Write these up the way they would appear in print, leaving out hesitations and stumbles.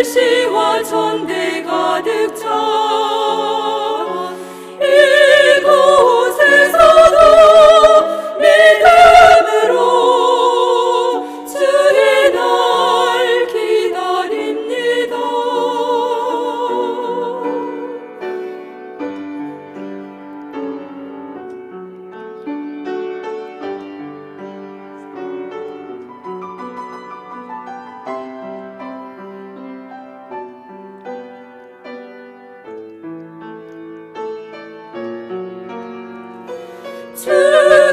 멸시와 천대 가득 차 이곳에서도 믿음으로 주의 날 기다립니다.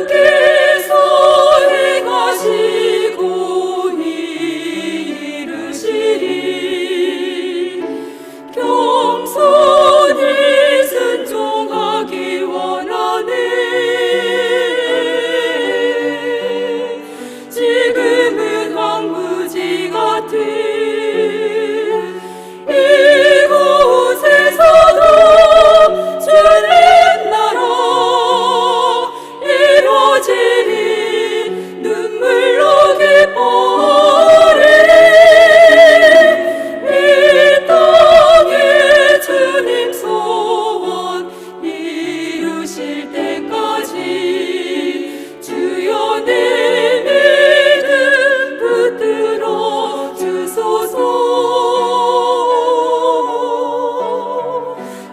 주께서 행하시고 이루시리 겸손히 순종하기 원하네. 지금은 황무지 같은 이곳에서도 주님 나라 이루어지리 눈물로 기뻐하리. 이 땅에 주님 소원 이루실 때까지 주여 내 믿음 붙들어 주소서.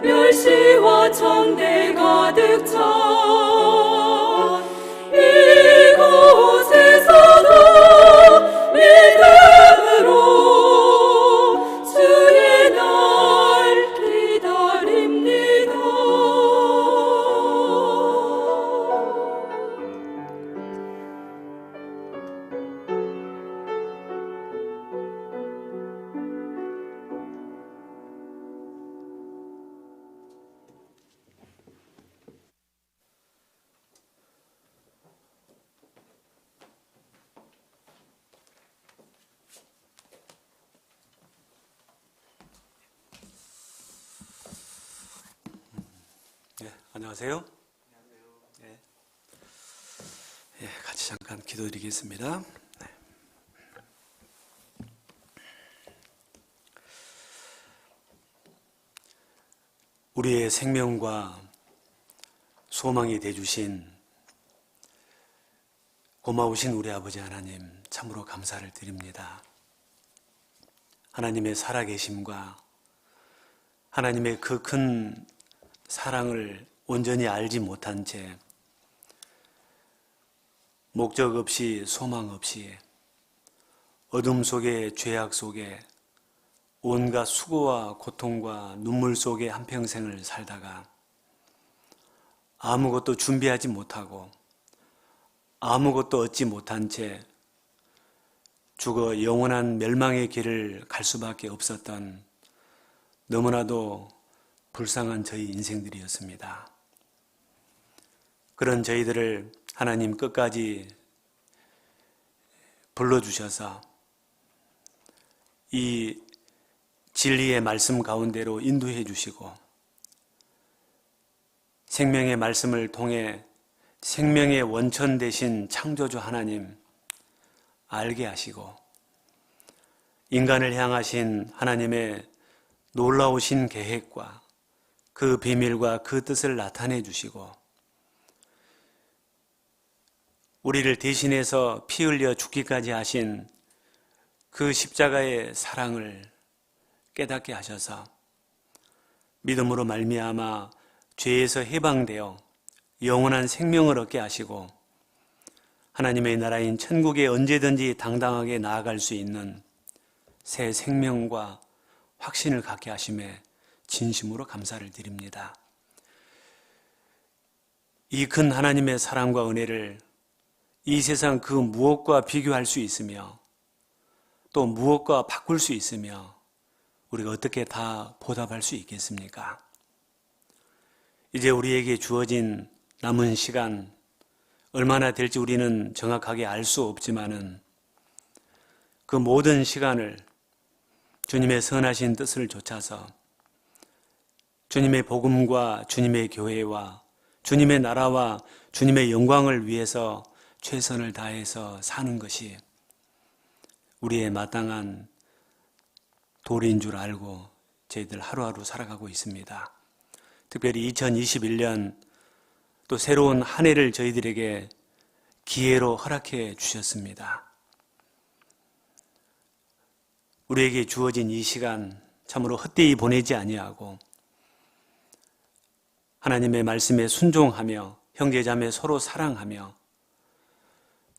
멸시와 천대 가득 차 이곳에서도 믿음으로 주의 날 기다립니다. 안녕하세요. 네. 같이 잠깐 기도드리겠습니다. 네. 우리의 생명과 소망이 되어주신 고마우신 우리 아버지 하나님, 참으로 감사를 드립니다. 하나님의 살아계심과 하나님의 그 큰 사랑을 온전히 알지 못한 채 목적 없이 소망 없이 어둠 속에 죄악 속에 온갖 수고와 고통과 눈물 속에 한평생을 살다가 아무것도 준비하지 못하고 아무것도 얻지 못한 채 죽어 영원한 멸망의 길을 갈 수밖에 없었던 너무나도 불쌍한 저희 인생들이었습니다. 그런 저희들을 하나님 끝까지 불러주셔서 이 진리의 말씀 가운데로 인도해 주시고 생명의 말씀을 통해 생명의 원천 되신 창조주 하나님 알게 하시고 인간을 향하신 하나님의 놀라우신 계획과 그 비밀과 그 뜻을 나타내 주시고 우리를 대신해서 피 흘려 죽기까지 하신 그 십자가의 사랑을 깨닫게 하셔서 믿음으로 말미암아 죄에서 해방되어 영원한 생명을 얻게 하시고 하나님의 나라인 천국에 언제든지 당당하게 나아갈 수 있는 새 생명과 확신을 갖게 하심에 진심으로 감사를 드립니다. 이 큰 하나님의 사랑과 은혜를 이 세상 그 무엇과 비교할 수 있으며 또 무엇과 바꿀 수 있으며 우리가 어떻게 다 보답할 수 있겠습니까? 이제 우리에게 주어진 남은 시간 얼마나 될지 우리는 정확하게 알 수 없지만은 그 모든 시간을 주님의 선하신 뜻을 좇아서 주님의 복음과 주님의 교회와 주님의 나라와 주님의 영광을 위해서 최선을 다해서 사는 것이 우리의 마땅한 도리인 줄 알고 저희들 하루하루 살아가고 있습니다. 특별히 2021년 또 새로운 한 해를 저희들에게 기회로 허락해 주셨습니다. 우리에게 주어진 이 시간 참으로 헛되이 보내지 아니하고 하나님의 말씀에 순종하며 형제자매 서로 사랑하며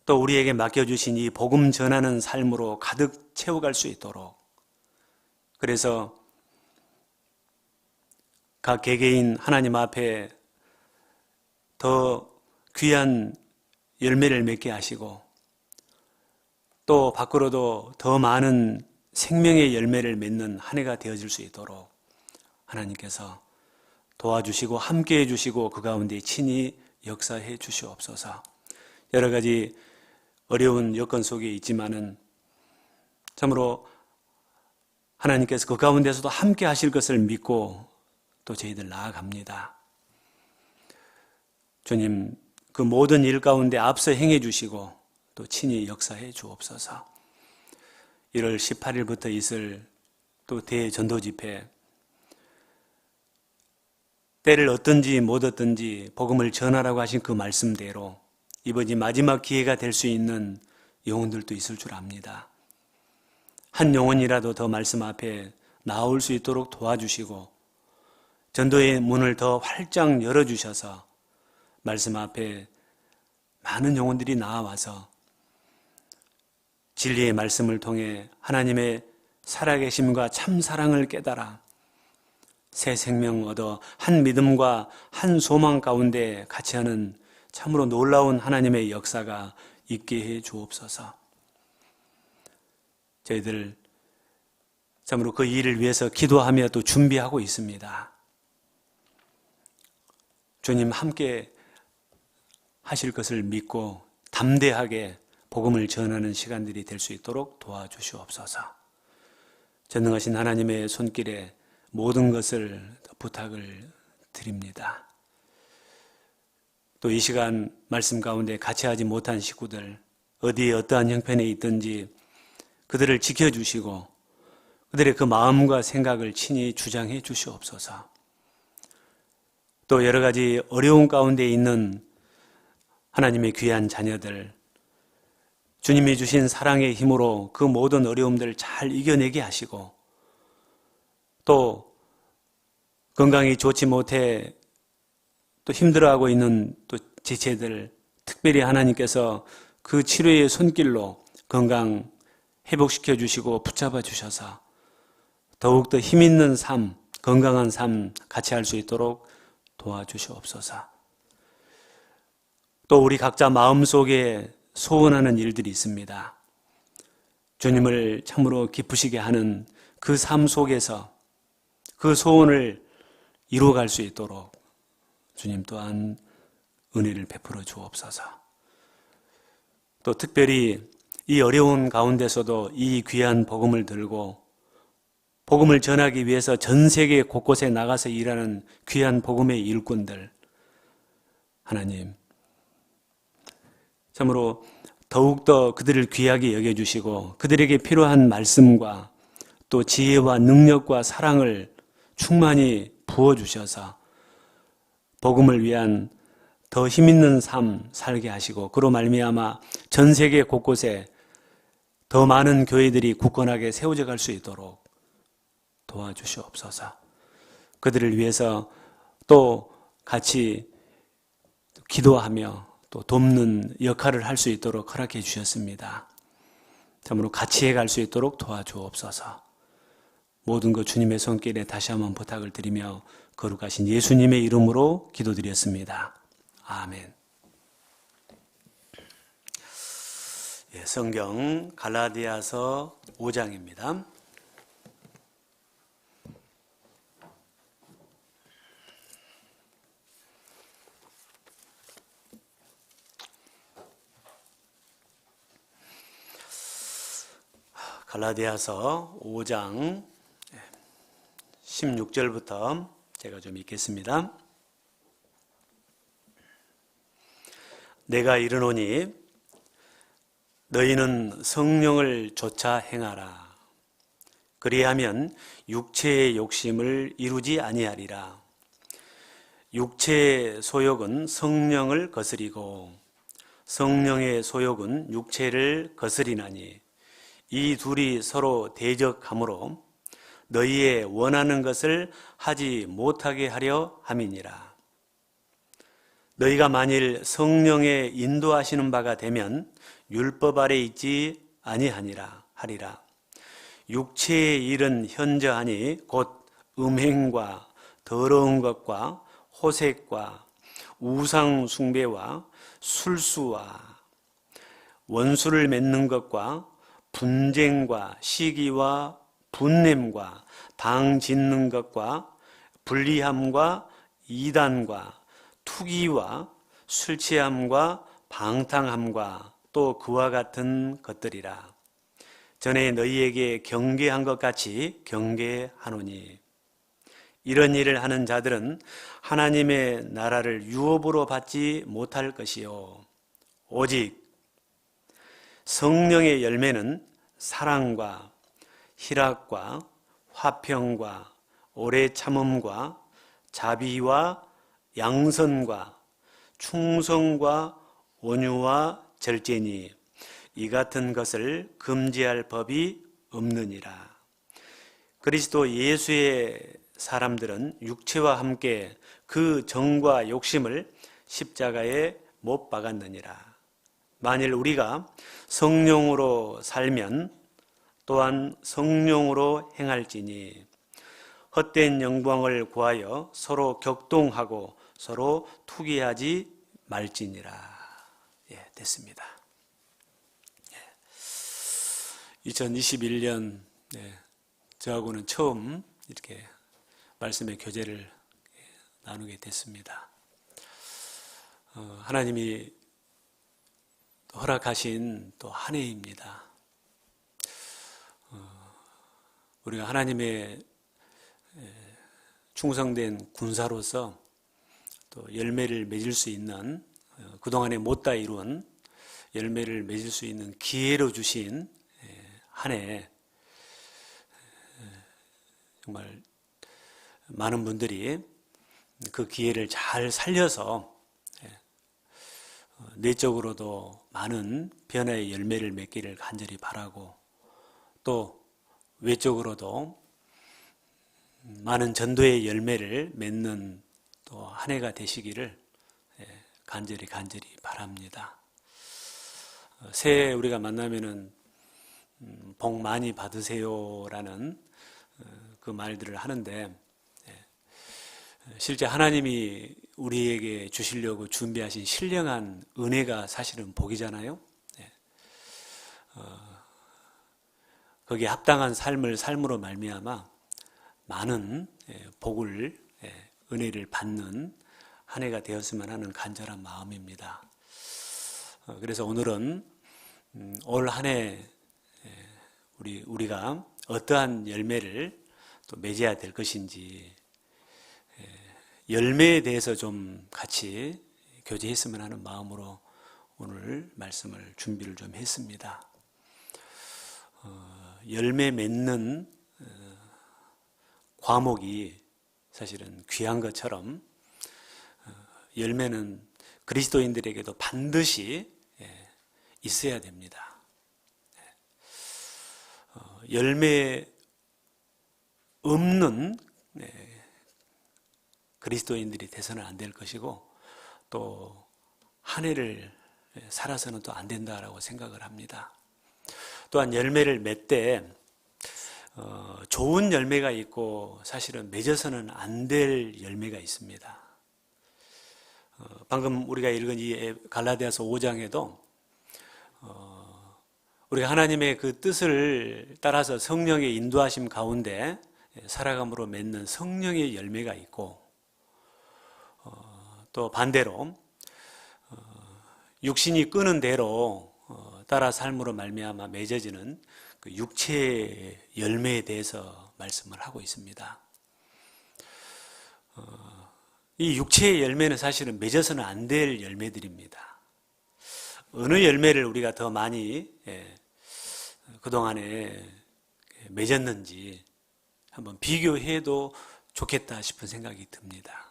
또 우리에게 맡겨주신 이 복음 전하는 삶으로 가득 채워갈 수 있도록, 그래서 각 개개인 하나님 앞에 더 귀한 열매를 맺게 하시고 또 밖으로도 더 많은 생명의 열매를 맺는 한 해가 되어질 수 있도록 하나님께서 도와주시고 함께해 주시고 그 가운데 친히 역사해 주시옵소서. 여러 가지 어려운 여건 속에 있지만은 참으로 하나님께서 그 가운데서도 함께 하실 것을 믿고 또 저희들 나아갑니다. 주님, 그 모든 일 가운데 앞서 행해 주시고 또 친히 역사해 주옵소서. 1월 18일부터 있을 또 대전도 집회, 때를 얻든지 못 얻든지 복음을 전하라고 하신 그 말씀대로 이번이 마지막 기회가 될 수 있는 영혼들도 있을 줄 압니다. 한 영혼이라도 더 말씀 앞에 나올 수 있도록 도와주시고 전도의 문을 더 활짝 열어주셔서 말씀 앞에 많은 영혼들이 나와서 진리의 말씀을 통해 하나님의 살아계심과 참 사랑을 깨달아 새 생명 얻어 한 믿음과 한 소망 가운데 같이 하는 참으로 놀라운 하나님의 역사가 있게 해 주옵소서. 저희들 참으로 그 일을 위해서 기도하며 또 준비하고 있습니다. 주님 함께 하실 것을 믿고 담대하게 복음을 전하는 시간들이 될 수 있도록 도와주시옵소서. 전능하신 하나님의 손길에 모든 것을 부탁을 드립니다. 또 이 시간 말씀 가운데 같이 하지 못한 식구들, 어디에 어떠한 형편에 있든지 그들을 지켜주시고 그들의 그 마음과 생각을 친히 주장해 주시옵소서. 또 여러 가지 어려운 가운데 있는 하나님의 귀한 자녀들, 주님이 주신 사랑의 힘으로 그 모든 어려움들을 잘 이겨내게 하시고 또 건강이 좋지 못해 또 힘들어하고 있는 또 지체들, 특별히 하나님께서 그 치료의 손길로 건강 회복시켜 주시고 붙잡아 주셔서 더욱더 힘 있는 삶, 건강한 삶 같이 할 수 있도록 도와주시옵소서. 또 우리 각자 마음속에 소원하는 일들이 있습니다. 주님을 참으로 기쁘시게 하는 그 삶 속에서 그 소원을 이루어갈 수 있도록 주님 또한 은혜를 베풀어 주옵소서. 또 특별히 이 어려운 가운데서도 이 귀한 복음을 들고 복음을 전하기 위해서 전 세계 곳곳에 나가서 일하는 귀한 복음의 일꾼들, 하나님 참으로 더욱더 그들을 귀하게 여겨주시고 그들에게 필요한 말씀과 또 지혜와 능력과 사랑을 충만히 부어주셔서 복음을 위한 더 힘있는 삶 살게 하시고 그로 말미암아 전 세계 곳곳에 더 많은 교회들이 굳건하게 세워져 갈 수 있도록 도와주시옵소서. 그들을 위해서 또 같이 기도하며 또 돕는 역할을 할 수 있도록 허락해 주셨습니다. 참으로 같이 해갈 수 있도록 도와주옵소서. 모든 것 주님의 손길에 다시 한번 부탁을 드리며 거룩하신 예수님의 이름으로 기도드렸습니다. 아멘. 성경 갈라디아서 5장입니다. 갈라디아서 5장 16절부터 제가 좀 읽겠습니다. 내가 이르노니 너희는 성령을 조차 행하라. 그리하면 육체의 욕심을 이루지 아니하리라. 육체의 소욕은 성령을 거스리고 성령의 소욕은 육체를 거스리나니 이 둘이 서로 대적하므로 너희의 원하는 것을 하지 못하게 하려 함이니라. 너희가 만일 성령의 인도하시는 바가 되면 율법 아래 있지 아니하니라 하리라. 육체의 일은 현저하니 곧 음행과 더러운 것과 호색과 우상 숭배와 술수와 원수를 맺는 것과 분쟁과 시기와 분냄과 당 짓는 것과 불리함과 이단과 투기와 술 취함과 방탕함과 또 그와 같은 것들이라. 전에 너희에게 경계한 것 같이 경계하노니 이런 일을 하는 자들은 하나님의 나라를 유업으로 받지 못할 것이요 오직 성령의 열매는 사랑과 희락과 화평과 오래 참음과 자비와 양선과 충성과 온유와 절제니 이 같은 것을 금지할 법이 없느니라. 그리스도 예수의 사람들은 육체와 함께 그 정과 욕심을 십자가에 못 박았느니라. 만일 우리가 성령으로 살면 또한 성령으로 행할지니 헛된 영광을 구하여 서로 격동하고 서로 투기하지 말지니라. 됐습니다. 2021년 저하고는 처음 이렇게 말씀의 교제를 나누게 됐습니다. 하나님이 허락하신 또 한 해입니다. 우리가 하나님의 충성된 군사로서 또 열매를 맺을 수 있는 그동안에 못다 이룬 열매를 맺을 수 있는 기회로 주신 한 해 정말 많은 분들이 그 기회를 잘 살려서 내적으로도 많은 변화의 열매를 맺기를 간절히 바라고 또 외적으로도 많은 전도의 열매를 맺는 또 한 해가 되시기를 간절히 바랍니다. 새해 우리가 만나면은 복 많이 받으세요라는 그 말들을 하는데 실제 하나님이 우리에게 주시려고 준비하신 신령한 은혜가 사실은 복이잖아요. 거기에 합당한 삶을 삶으로 말미암아 많은 복을 은혜를 받는 한 해가 되었으면 하는 간절한 마음입니다. 그래서 오늘은 올 한 해 우리가 어떠한 열매를 또 맺어야 될 것인지 열매에 대해서 좀 같이 교제했으면 하는 마음으로 오늘 말씀을 준비를 좀 했습니다. 열매 맺는 과목이 사실은 귀한 것처럼 열매는 그리스도인들에게도 반드시 있어야 됩니다. 열매 없는 그리스도인들이 돼서는 안 될 것이고 또 한 해를 살아서는 또 안 된다라고 생각을 합니다. 또한 열매를 맺되 좋은 열매가 있고 사실은 맺어서는 안 될 열매가 있습니다. 방금 우리가 읽은 이 갈라디아서 5장에도 우리가 하나님의 그 뜻을 따라서 성령의 인도하심 가운데 살아감으로 맺는 성령의 열매가 있고 또 반대로 육신이 끄는 대로 따라 삶으로 말미암아 맺어지는 그 육체의 열매에 대해서 말씀을 하고 있습니다. 이 육체의 열매는 사실은 맺어서는 안 될 열매들입니다. 어느 열매를 우리가 더 많이 그동안에 맺었는지 한번 비교해도 좋겠다 싶은 생각이 듭니다.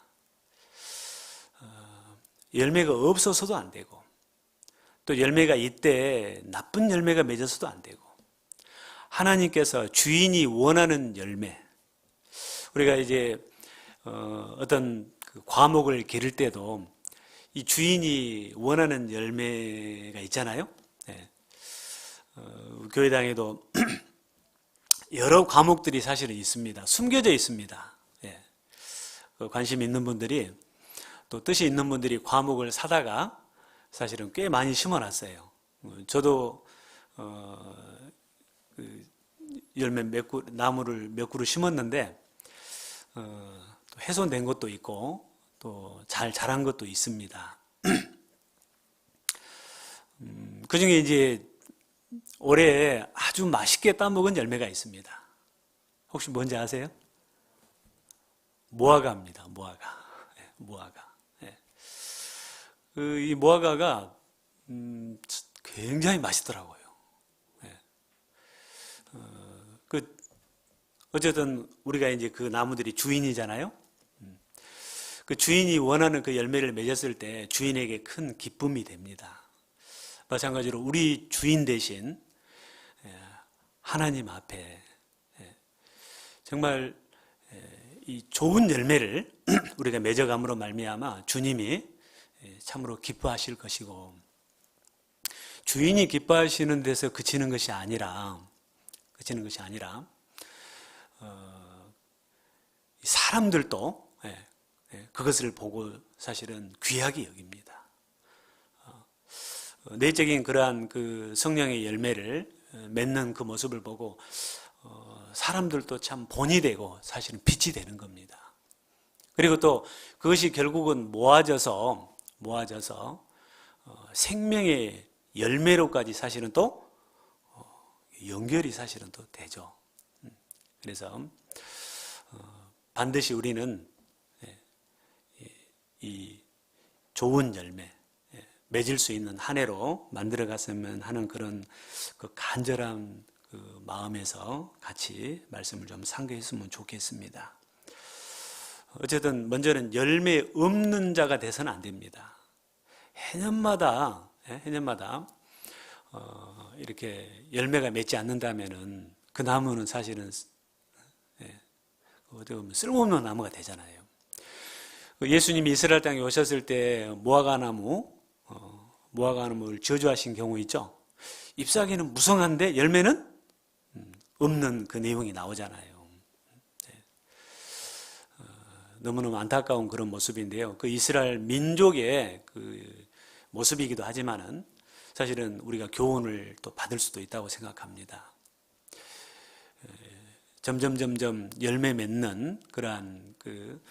열매가 없어서도 안 되고, 또 열매가 있대 나쁜 열매가 맺어서도 안 되고, 하나님께서 주인이 원하는 열매, 우리가 이제 어떤 그 과목을 기를 때도 이 주인이 원하는 열매가 있잖아요. 네. 교회당에도 여러 과목들이 사실은 있습니다. 숨겨져 있습니다. 예. 관심 있는 분들이, 또 뜻이 있는 분들이 과목을 사다가 사실은 꽤 많이 심어놨어요. 저도 열매 나무를 몇 그루 심었는데 또 훼손된 것도 있고 또 잘 자란 것도 있습니다. 그 중에 이제 올해 아주 맛있게 따먹은 열매가 있습니다. 혹시 뭔지 아세요? 무화과입니다. 무화과. 네, 무화과. 네. 이 무화과가 굉장히 맛있더라고요. 네. 어쨌든 우리가 이제 그 나무들이 주인이잖아요. 그 주인이 원하는 그 열매를 맺었을 때 주인에게 큰 기쁨이 됩니다. 마찬가지로 우리 주인 대신 하나님 앞에 정말 이 좋은 열매를 우리가 맺어감으로 말미암아 주님이 참으로 기뻐하실 것이고, 주인이 기뻐하시는 데서 그치는 것이 아니라 사람들도 그것을 보고 사실은 귀하게 여깁니다. 내적인 그러한 그 성령의 열매를 맺는 그 모습을 보고 사람들도 참 본이 되고 사실은 빛이 되는 겁니다. 그리고 또 그것이 결국은 모아져서 생명의 열매로까지 사실은 또 연결이 사실은 또 되죠. 그래서 반드시 우리는 이 좋은 열매 맺을 수 있는 한 해로 만들어 갔으면 하는 그런 그 간절한 그 마음에서 같이 말씀을 좀 상고했으면 좋겠습니다. 어쨌든 먼저는 열매 없는 자가 돼서는 안 됩니다. 해년마다 이렇게 열매가 맺지 않는다면은 그 나무는 사실은 어떻게 보면 쓸모없는 나무가 되잖아요. 예수님이 이스라엘 땅에 오셨을 때 무화과나무를 저주하신 경우 있죠. 잎사귀는 무성한데 열매는 없는 그 내용이 나오잖아요. 너무너무 안타까운 그런 모습인데요. 그 이스라엘 민족의 그 모습이기도 하지만은 사실은 우리가 교훈을 또 받을 수도 있다고 생각합니다. 점점 열매 맺는 그러한 그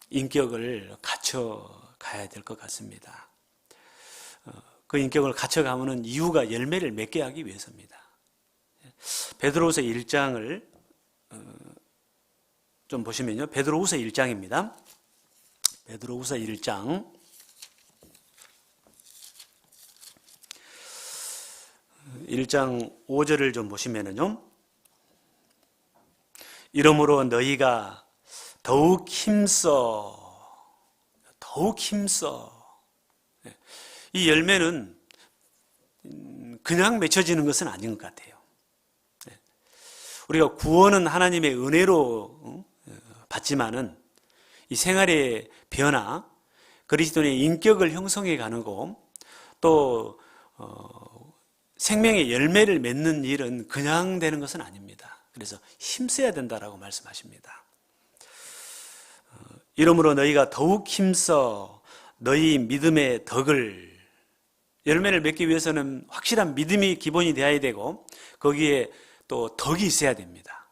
인격을 갖춰가야 될 것 같습니다. 그 인격을 갖춰가는 이유가 열매를 맺게 하기 위해서입니다. 베드로후서 1장을 좀 보시면요. 베드로후서 1장입니다. 베드로후서 1장 1장 5절을 좀 보시면은요. 이러므로 너희가 더욱 힘써 이 열매는 그냥 맺혀지는 것은 아닌 것 같아요. 우리가 구원은 하나님의 은혜로 받지만은 이 생활의 변화, 그리스도인의 인격을 형성해 가는 거, 또 생명의 열매를 맺는 일은 그냥 되는 것은 아닙니다. 그래서 힘써야 된다라고 말씀하십니다. 이러므로 너희가 더욱 힘써 너희 믿음의 덕을, 열매를 맺기 위해서는 확실한 믿음이 기본이 되어야 되고 거기에 또 덕이 있어야 됩니다.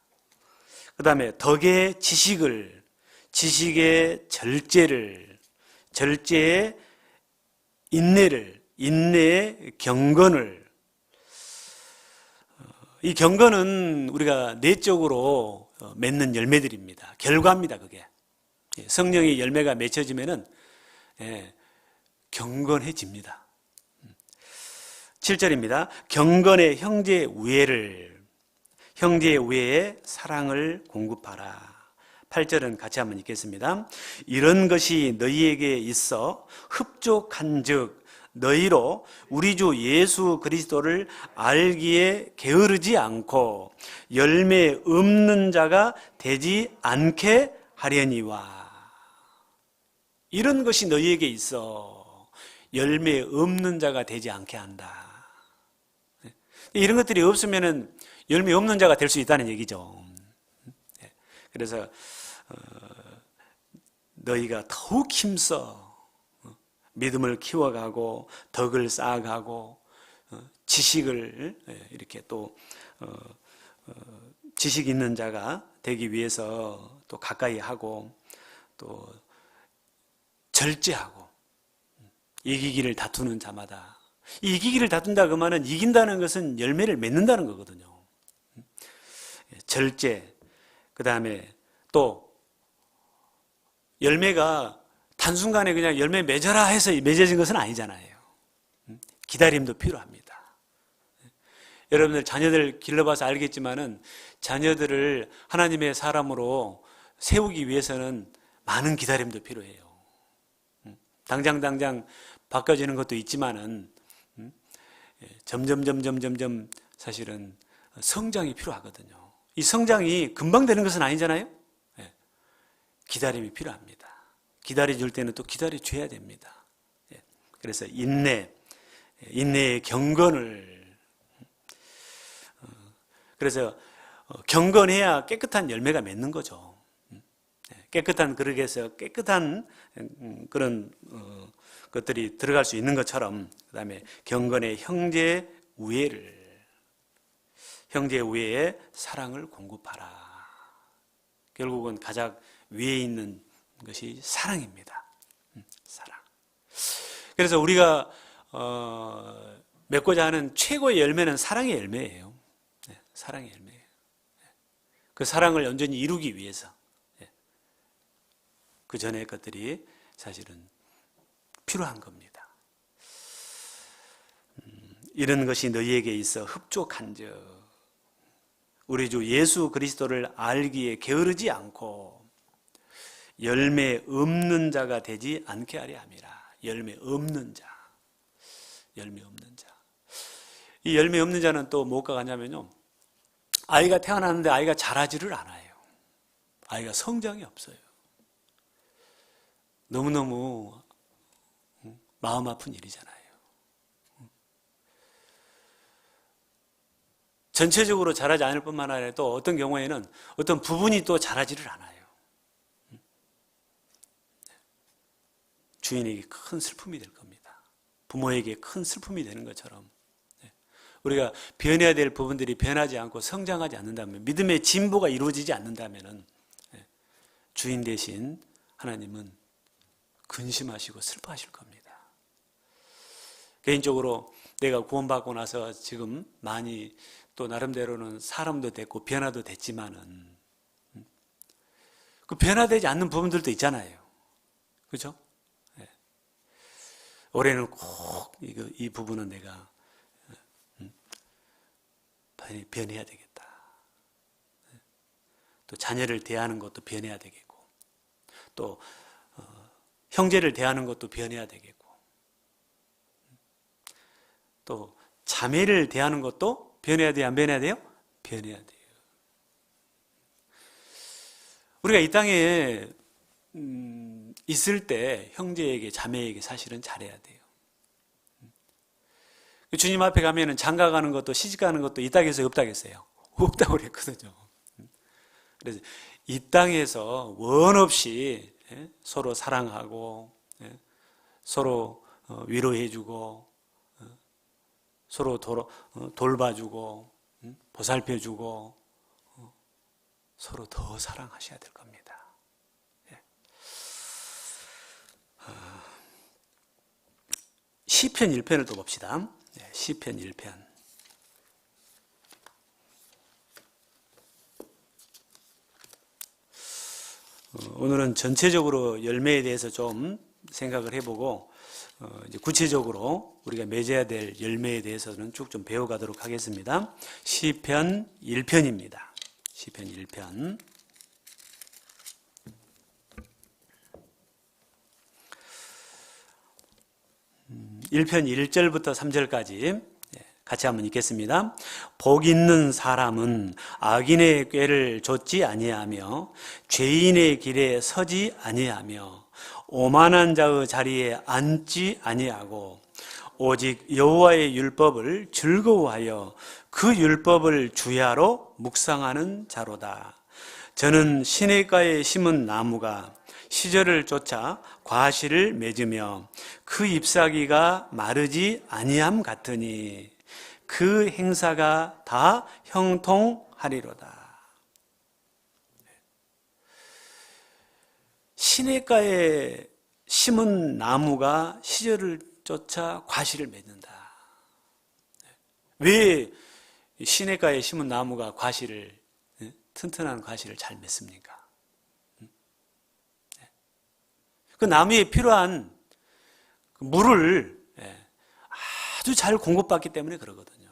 그 다음에 덕의 지식을, 지식의 절제를, 절제의 인내를, 인내의 경건을. 이 경건은 우리가 내적으로 맺는 열매들입니다. 결과입니다. 그게 성령의 열매가 맺혀지면은 경건해집니다. 7절입니다. 경건의 형제 우애를, 형제 우애에 사랑을 공급하라. 8절은 같이 한번 읽겠습니다. 이런 것이 너희에게 있어 흡족한즉 너희로 우리 주 예수 그리스도를 알기에 게으르지 않고 열매 없는 자가 되지 않게 하려니와. 이런 것이 너희에게 있어 열매 없는 자가 되지 않게 한다. 이런 것들이 없으면 열매 없는 자가 될 수 있다는 얘기죠. 그래서 너희가 더욱 힘써 믿음을 키워가고 덕을 쌓아가고 지식을 이렇게 또 지식 있는 자가 되기 위해서 또 가까이 하고 또 절제하고 이기기를 다투는 자마다. 이기기를 다툰다 그 말은 이긴다는 것은 열매를 맺는다는 거거든요. 절제, 그 다음에 또 열매가 단순간에 그냥 열매 맺어라 해서 맺어진 것은 아니잖아요. 기다림도 필요합니다. 여러분들 자녀들 길러봐서 알겠지만은 자녀들을 하나님의 사람으로 세우기 위해서는 많은 기다림도 필요해요. 당장 바꿔지는 것도 있지만은 점점 사실은 성장이 필요하거든요. 이 성장이 금방 되는 것은 아니잖아요. 기다림이 필요합니다. 기다려줄 때는 또 기다려줘야 됩니다. 그래서 인내의 경건을, 그래서 경건해야 깨끗한 열매가 맺는 거죠. 깨끗한 그릇에서 깨끗한 그런 것들이 들어갈 수 있는 것처럼, 그 다음에 경건의 형제 우애에 사랑을 공급하라. 결국은 가장 위에 있는 것이 사랑입니다. 사랑. 그래서 우리가 맺고자 하는 최고의 열매는 사랑의 열매예요. 사랑의 열매예요. 그 사랑을 온전히 이루기 위해서 그 전의 것들이 사실은 필요한 겁니다. 이런 것이 너희에게 있어 흡족한즉 우리 주 예수 그리스도를 알기에 게으르지 않고 열매 없는 자가 되지 않게 하려 함이라. 열매 없는 자. 이 열매 없는 자는 또 뭐가 가냐면요, 아이가 태어났는데 아이가 자라지를 않아요. 아이가 성장이 없어요. 너무너무 마음 아픈 일이잖아요. 전체적으로 자라지 않을 뿐만 아니라 또 어떤 경우에는 어떤 부분이 또 자라지를 않아요. 주인에게 큰 슬픔이 될 겁니다. 부모에게 큰 슬픔이 되는 것처럼 우리가 변해야 될 부분들이 변하지 않고 성장하지 않는다면, 믿음의 진보가 이루어지지 않는다면 주인 대신 하나님은 근심하시고 슬퍼하실 겁니다. 개인적으로 내가 구원받고 나서 지금 많이 또 나름대로는 사람도 됐고 변화도 됐지만은 그 변화되지 않는 부분들도 있잖아요. 그렇죠? 올해는 꼭 이 부분은 내가 변해야 되겠다. 또 자녀를 대하는 것도 변해야 되겠고, 또 형제를 대하는 것도 변해야 되겠고, 또 자매를 대하는 것도 변해야 돼요? 안 변해야 돼요? 변해야 돼요. 우리가 이 땅에 있을 때 형제에게 자매에게 사실은 잘해야 돼요. 주님 앞에 가면은 장가 가는 것도 시집 가는 것도 이 땅에서 없다겠어요? 없다고 그랬거든요. 그래서 이 땅에서 원 없이 서로 사랑하고 서로 위로해주고 서로 돌봐주고 보살펴주고 서로 더 사랑하셔야 될 겁니다. 시편 1편을 또 봅시다. 시편 1편. 오늘은 전체적으로 열매에 대해서 좀 생각을 해보고 이제 구체적으로 우리가 맺어야 될 열매에 대해서는 쭉 좀 배워가도록 하겠습니다. 시편 1편입니다. 시편 1편. 1편 1절부터 3절까지 같이 한번 읽겠습니다. 복 있는 사람은 악인의 꾀를 좇지 아니하며 죄인의 길에 서지 아니하며 오만한 자의 자리에 앉지 아니하고 오직 여호와의 율법을 즐거워하여 그 율법을 주야로 묵상하는 자로다. 저는 시냇가에 심은 나무가 시절을 쫓아 과실을 맺으며 그 잎사귀가 마르지 아니함 같으니 그 행사가 다 형통하리로다. 시냇가에 심은 나무가 시절을 쫓아 과실을 맺는다. 왜 시냇가에 심은 나무가 과실을, 튼튼한 과실을 잘 맺습니까? 그 나무에 필요한 물을 아주 잘 공급받기 때문에 그러거든요.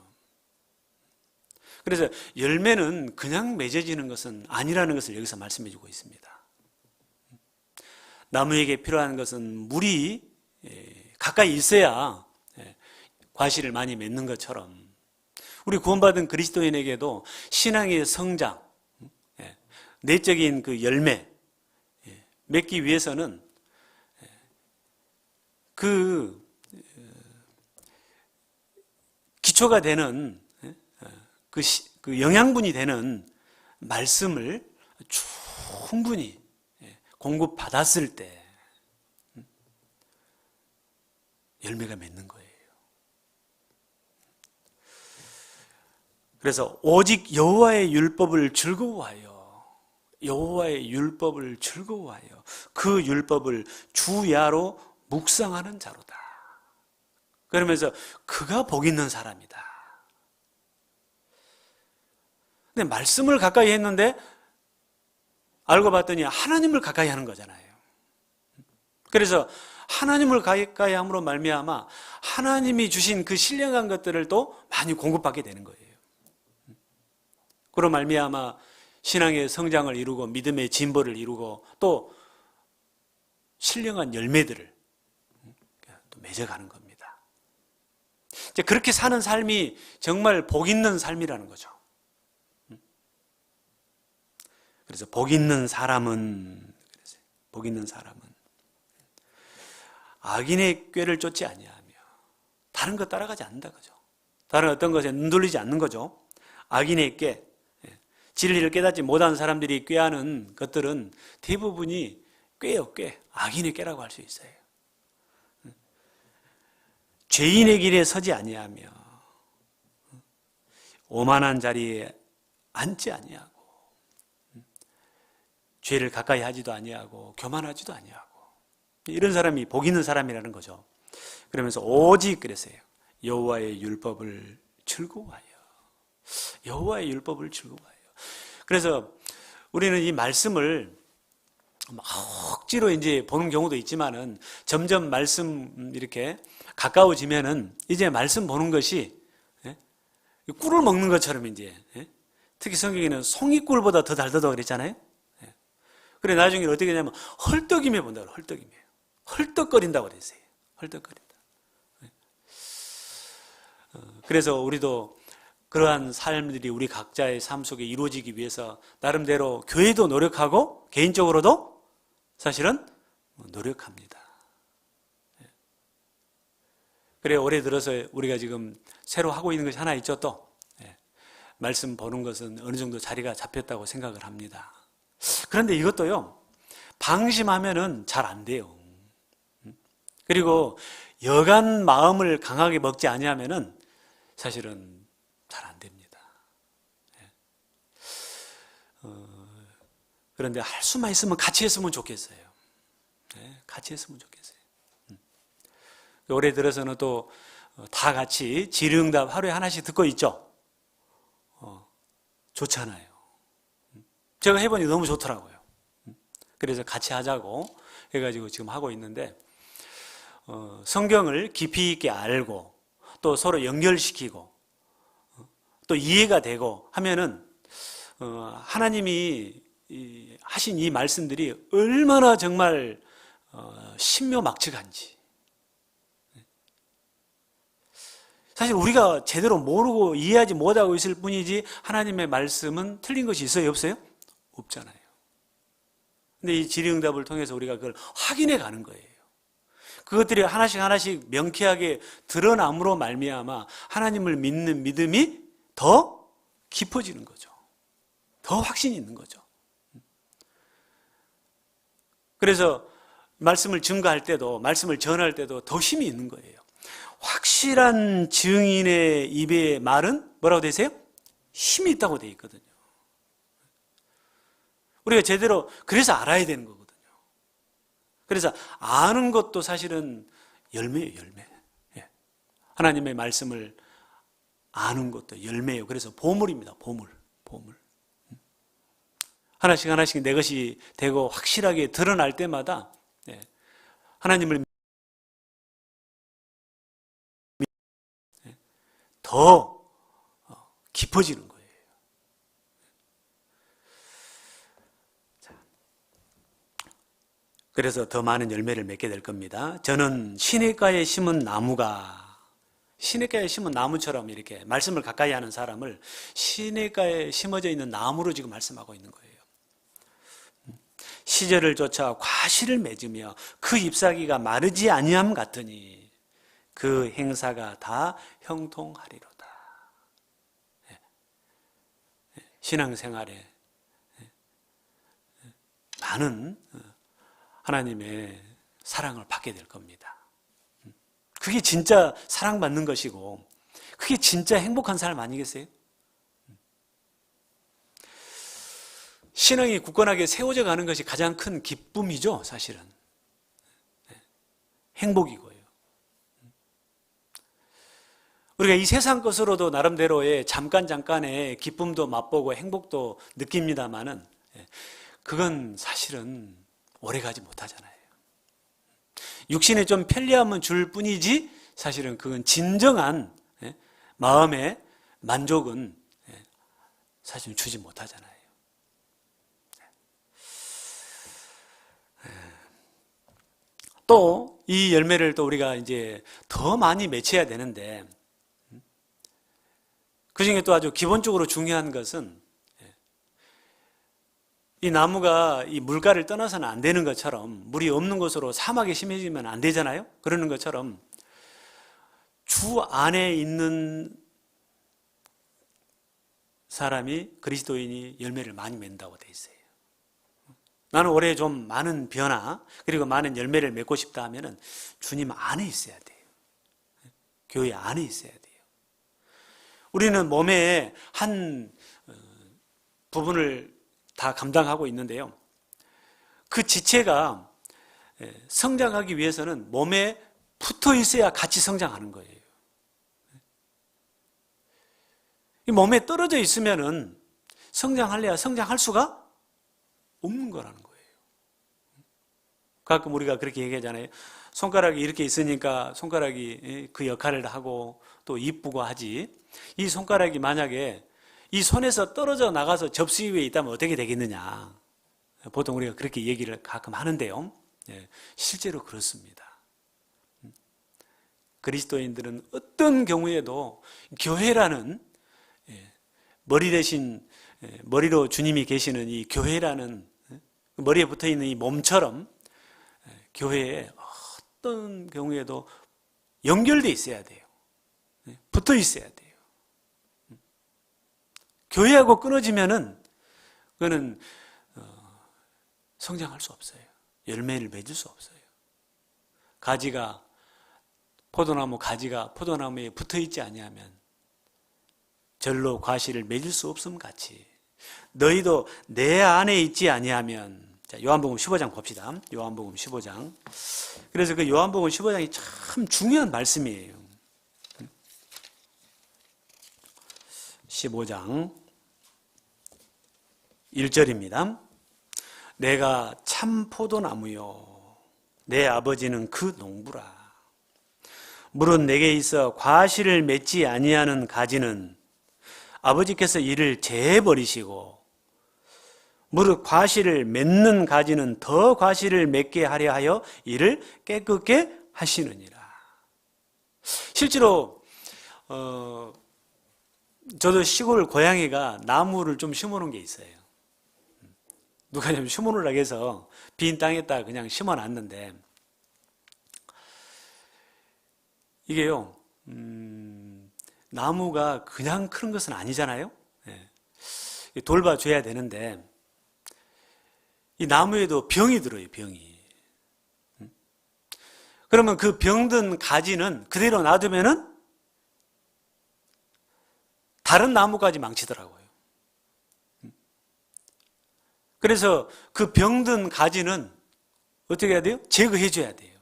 그래서 열매는 그냥 맺어지는 것은 아니라는 것을 여기서 말씀해 주고 있습니다. 나무에게 필요한 것은 물이 가까이 있어야 과실을 많이 맺는 것처럼 우리 구원받은 그리스도인에게도 신앙의 성장, 내적인 그 열매 맺기 위해서는 그 기초가 되는 그 영양분이 되는 말씀을 충분히 공급받았을 때 열매가 맺는 거예요. 그래서 오직 여호와의 율법을 즐거워하여 여호와의 율법을 즐거워하여 그 율법을 주야로 묵상하는 자로다. 그러면서 그가 복 있는 사람이다. 근데 말씀을 가까이 했는데 알고 봤더니 하나님을 가까이 하는 거잖아요. 그래서 하나님을 가까이 함으로 말미암아 하나님이 주신 그 신령한 것들을 또 많이 공급받게 되는 거예요. 그로 말미암아 신앙의 성장을 이루고 믿음의 진보를 이루고 또 신령한 열매들을 또 맺어가는 겁니다. 이제 그렇게 사는 삶이 정말 복 있는 삶이라는 거죠. 그래서 복 있는 사람은 악인의 꾀를 쫓지 아니하며 다른 것 따라가지 않는다 그죠. 다른 어떤 것에 눈돌리지 않는 거죠. 악인의 꾀, 진리를 깨닫지 못한 사람들이 꾀하는 것들은 대부분이 꾀요, 꾀. 악인의 꾀라고 할 수 있어요. 죄인의 길에 서지 아니하며 오만한 자리에 앉지 아니하고 죄를 가까이 하지도 아니하고 교만하지도 아니하고 이런 사람이 복 있는 사람이라는 거죠. 그러면서 오직 그랬어요. 여호와의 율법을 즐거워하여. 여호와의 율법을 즐거워하여. 그래서 우리는 이 말씀을 억지로 이제 보는 경우도 있지만은 점점 말씀 이렇게 가까워지면은 이제 말씀 보는 것이 꿀을 먹는 것처럼 이제 특히 성경에는 송이꿀보다 더 달다고 그랬잖아요. 그래 나중에 어떻게 되냐면 헐떡이며 본다고 헐떡이며 헐떡거린다고 그랬어요. 헐떡거린다. 그래서 우리도 그러한 삶들이 우리 각자의 삶 속에 이루어지기 위해서 나름대로 교회도 노력하고 개인적으로도 사실은 노력합니다. 그래 올해 들어서 우리가 지금 새로 하고 있는 것이 하나 있죠. 또 말씀 보는 것은 어느 정도 자리가 잡혔다고 생각을 합니다. 그런데 이것도요 방심하면은 잘 안 돼요. 그리고 여간 마음을 강하게 먹지 아니하면은 사실은 잘 안 됩니다. 그런데 할 수만 있으면 같이 했으면 좋겠어요. 같이 했으면 좋겠어요. 올해 들어서는 또 다 같이 질의응답 하루에 하나씩 듣고 있죠. 좋잖아요. 제가 해보니 너무 좋더라고요. 그래서 같이 하자고 해가지고 지금 하고 있는데 성경을 깊이 있게 알고 또 서로 연결시키고 또 이해가 되고 하면은 하나님이 하신 이 말씀들이 얼마나 정말 신묘막측한지. 사실 우리가 제대로 모르고 이해하지 못하고 있을 뿐이지 하나님의 말씀은 틀린 것이 있어요? 없어요? 없잖아요. 근데 이 질의응답을 통해서 우리가 그걸 확인해 가는 거예요. 그것들이 하나씩 명쾌하게 드러남으로 말미암아 하나님을 믿는 믿음이 더 깊어지는 거죠. 더 확신이 있는 거죠. 그래서 말씀을 증거할 때도, 말씀을 전할 때도 더 힘이 있는 거예요. 확실한 증인의 입의 말은 뭐라고 되세요? 힘이 있다고 되어 있거든요. 우리가 제대로 그래서 알아야 되는 거거든요. 그래서 아는 것도 사실은 열매예요, 열매. 하나님의 말씀을 아는 것도 열매예요. 그래서 보물입니다, 보물. 하나씩 내 것이 되고 확실하게 드러날 때마다 하나님을 더 깊어지는 거예요. 그래서 더 많은 열매를 맺게 될 겁니다. 저는 시냇가에 심은 나무처럼 이렇게 말씀을 가까이 하는 사람을 시냇가에 심어져 있는 나무로 지금 말씀하고 있는 거예요. 시절을 쫓아 과실을 맺으며 그 잎사귀가 마르지 아니함 같으니 그 행사가 다 형통하리로다. 신앙생활에 많은 하나님의 사랑을 받게 될 겁니다. 그게 진짜 사랑받는 것이고 그게 진짜 행복한 삶 아니겠어요? 신앙이 굳건하게 세워져 가는 것이 가장 큰 기쁨이죠, 사실은. 행복이고요. 우리가 이 세상 것으로도 나름대로의 잠깐의 기쁨도 맛보고 행복도 느낍니다만은 그건 사실은 오래가지 못하잖아요. 육신에 좀 편리함은 줄 뿐이지 사실은 그건 진정한 마음의 만족은 사실 주지 못하잖아요. 또 이 열매를 또 우리가 이제 더 많이 맺혀야 되는데 그 중에 또 아주 기본적으로 중요한 것은 이 나무가 이 물가를 떠나서는 안 되는 것처럼 물이 없는 곳으로 사막에 심어지면 안 되잖아요. 그러는 것처럼 주 안에 있는 사람이 그리스도인이 열매를 많이 맺는다고 돼 있어요. 나는 올해 좀 많은 변화 그리고 많은 열매를 맺고 싶다 하면은 주님 안에 있어야 돼요. 교회 안에 있어야 돼요. 우리는 몸의 한 부분을 다 감당하고 있는데요. 그 지체가 성장하기 위해서는 몸에 붙어 있어야 같이 성장하는 거예요. 이 몸에 떨어져 있으면은 성장할래야 성장할 수가 없는 거라는 거예요. 가끔 우리가 그렇게 얘기하잖아요. 손가락이 이렇게 있으니까 손가락이 그 역할을 하고 또 이쁘고 하지. 이 손가락이 만약에 이 손에서 떨어져 나가서 접시 위에 있다면 어떻게 되겠느냐. 보통 우리가 그렇게 얘기를 가끔 하는데요. 실제로 그렇습니다. 그리스도인들은 어떤 경우에도 교회라는 머리 대신 머리로 주님이 계시는 이 교회라는 머리에 붙어있는 이 몸처럼 교회에 어떤 경우에도 연결되어 있어야 돼요. 붙어 있어야 돼요. 교회하고 끊어지면은 그거는 성장할 수 없어요. 열매를 맺을 수 없어요. 가지가 포도나무 가지가 포도나무에 붙어 있지 아니하면 절로 과실을 맺을 수 없음 같이 너희도 내 안에 있지 아니하면. 자, 요한복음 15장 봅시다. 요한복음 15장. 그래서 그 요한복음 15장이 참 중요한 말씀이에요. 15장 1절입니다. 내가 참 포도나무요 내 아버지는 그 농부라. 무릇 내게 있어 과실을 맺지 아니하는 가지는 아버지께서 이를 제해버리시고 무릇 과실을 맺는 가지는 더 과실을 맺게 하려 하여 이를 깨끗게 하시느니라. 실제로 저도 시골 고양이가 나무를 좀 심어놓은 게 있어요. 누가 좀 심어놓으라고 해서 빈 땅에다 그냥 심어놨는데 이게요, 나무가 그냥 크는 것은 아니잖아요. 예. 돌봐줘야 되는데 이 나무에도 병이 들어요, 병이. 그러면 그 병든 가지는 그대로 놔두면은 다른 나무까지 망치더라고요. 그래서 그 병든 가지는 어떻게 해야 돼요? 제거해줘야 돼요.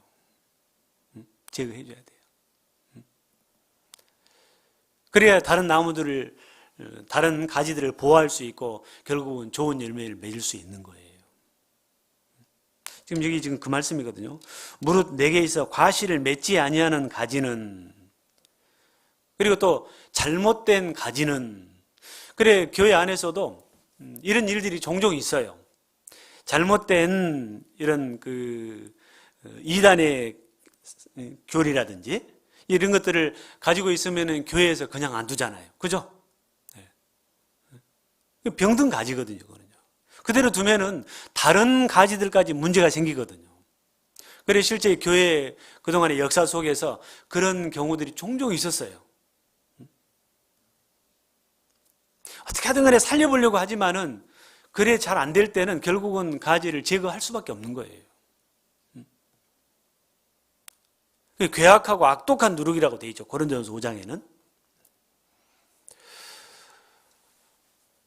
제거해줘야 돼요. 그래야 다른 나무들을, 다른 가지들을 보호할 수 있고 결국은 좋은 열매를 맺을 수 있는 거예요. 지금 여기 지금 그 말씀이거든요. 무릇 내게 있어 과실을 맺지 아니하는 가지는, 그리고 또 잘못된 가지는, 그래 교회 안에서도 이런 일들이 종종 있어요. 잘못된 이런 그 이단의 교리라든지 이런 것들을 가지고 있으면은 교회에서 그냥 안 두잖아요. 그죠? 네. 병든 가지거든요, 그거는요. 그대로 두면은 다른 가지들까지 문제가 생기거든요. 그래서 실제 교회 그동안의 역사 속에서 그런 경우들이 종종 있었어요. 어떻게 하든 간에 살려보려고 하지만은 그래 잘 안 될 때는 결국은 가지를 제거할 수밖에 없는 거예요. 괴악하고 악독한 누룩이라고 되어 있죠. 고린도전서 5장에는.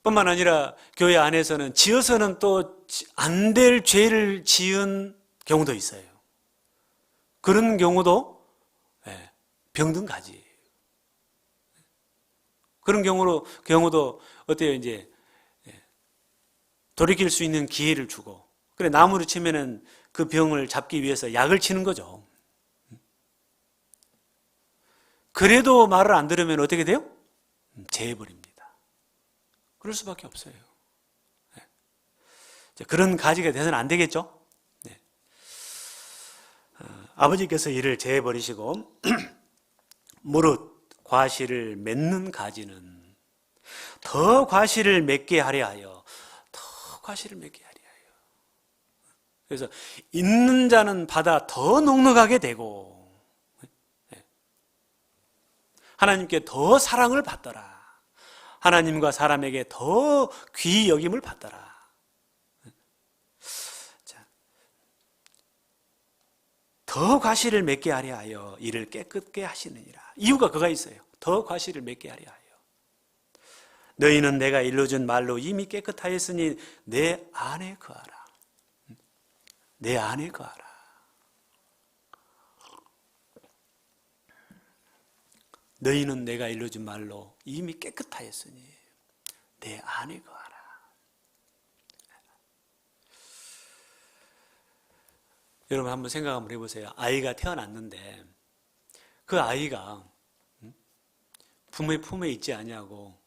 뿐만 아니라 교회 안에서는 지어서는 또 안 될 죄를 지은 경우도 있어요. 그런 경우도 병든 가지예요. 그런 경우도 어때요? 이제 돌이킬 수 있는 기회를 주고, 그래 나무를 치면은 그 병을 잡기 위해서 약을 치는 거죠. 그래도 말을 안 들으면 어떻게 돼요? 제해버립니다. 그럴 수밖에 없어요. 그런 가지가 돼서는 안 되겠죠? 네. 아버지께서 이를 제해버리시고 무릇 과실을 맺는 가지는 더 과실을 맺게 하려 하여, 더 과실을 맺게 하려 하여. 그래서 있는 자는 받아 더 넉넉하게 되고 하나님께 더 사랑을 받더라. 하나님과 사람에게 더 귀히 여김을 받더라. 자, 더 과실을 맺게 하려 하여 이를 깨끗게 하시느니라. 이유가 그가 있어요. 더 과실을 맺게 하려 하여. 너희는 내가 일러준 말로 이미 깨끗하였으니 내 안에 거하라. 내 안에 거하라. 너희는 내가 일러준 말로 이미 깨끗하였으니 내 안에 거하라. 여러분 한번 생각 한번 해보세요. 아이가 태어났는데 그 아이가 부모의 품에 있지 아니하고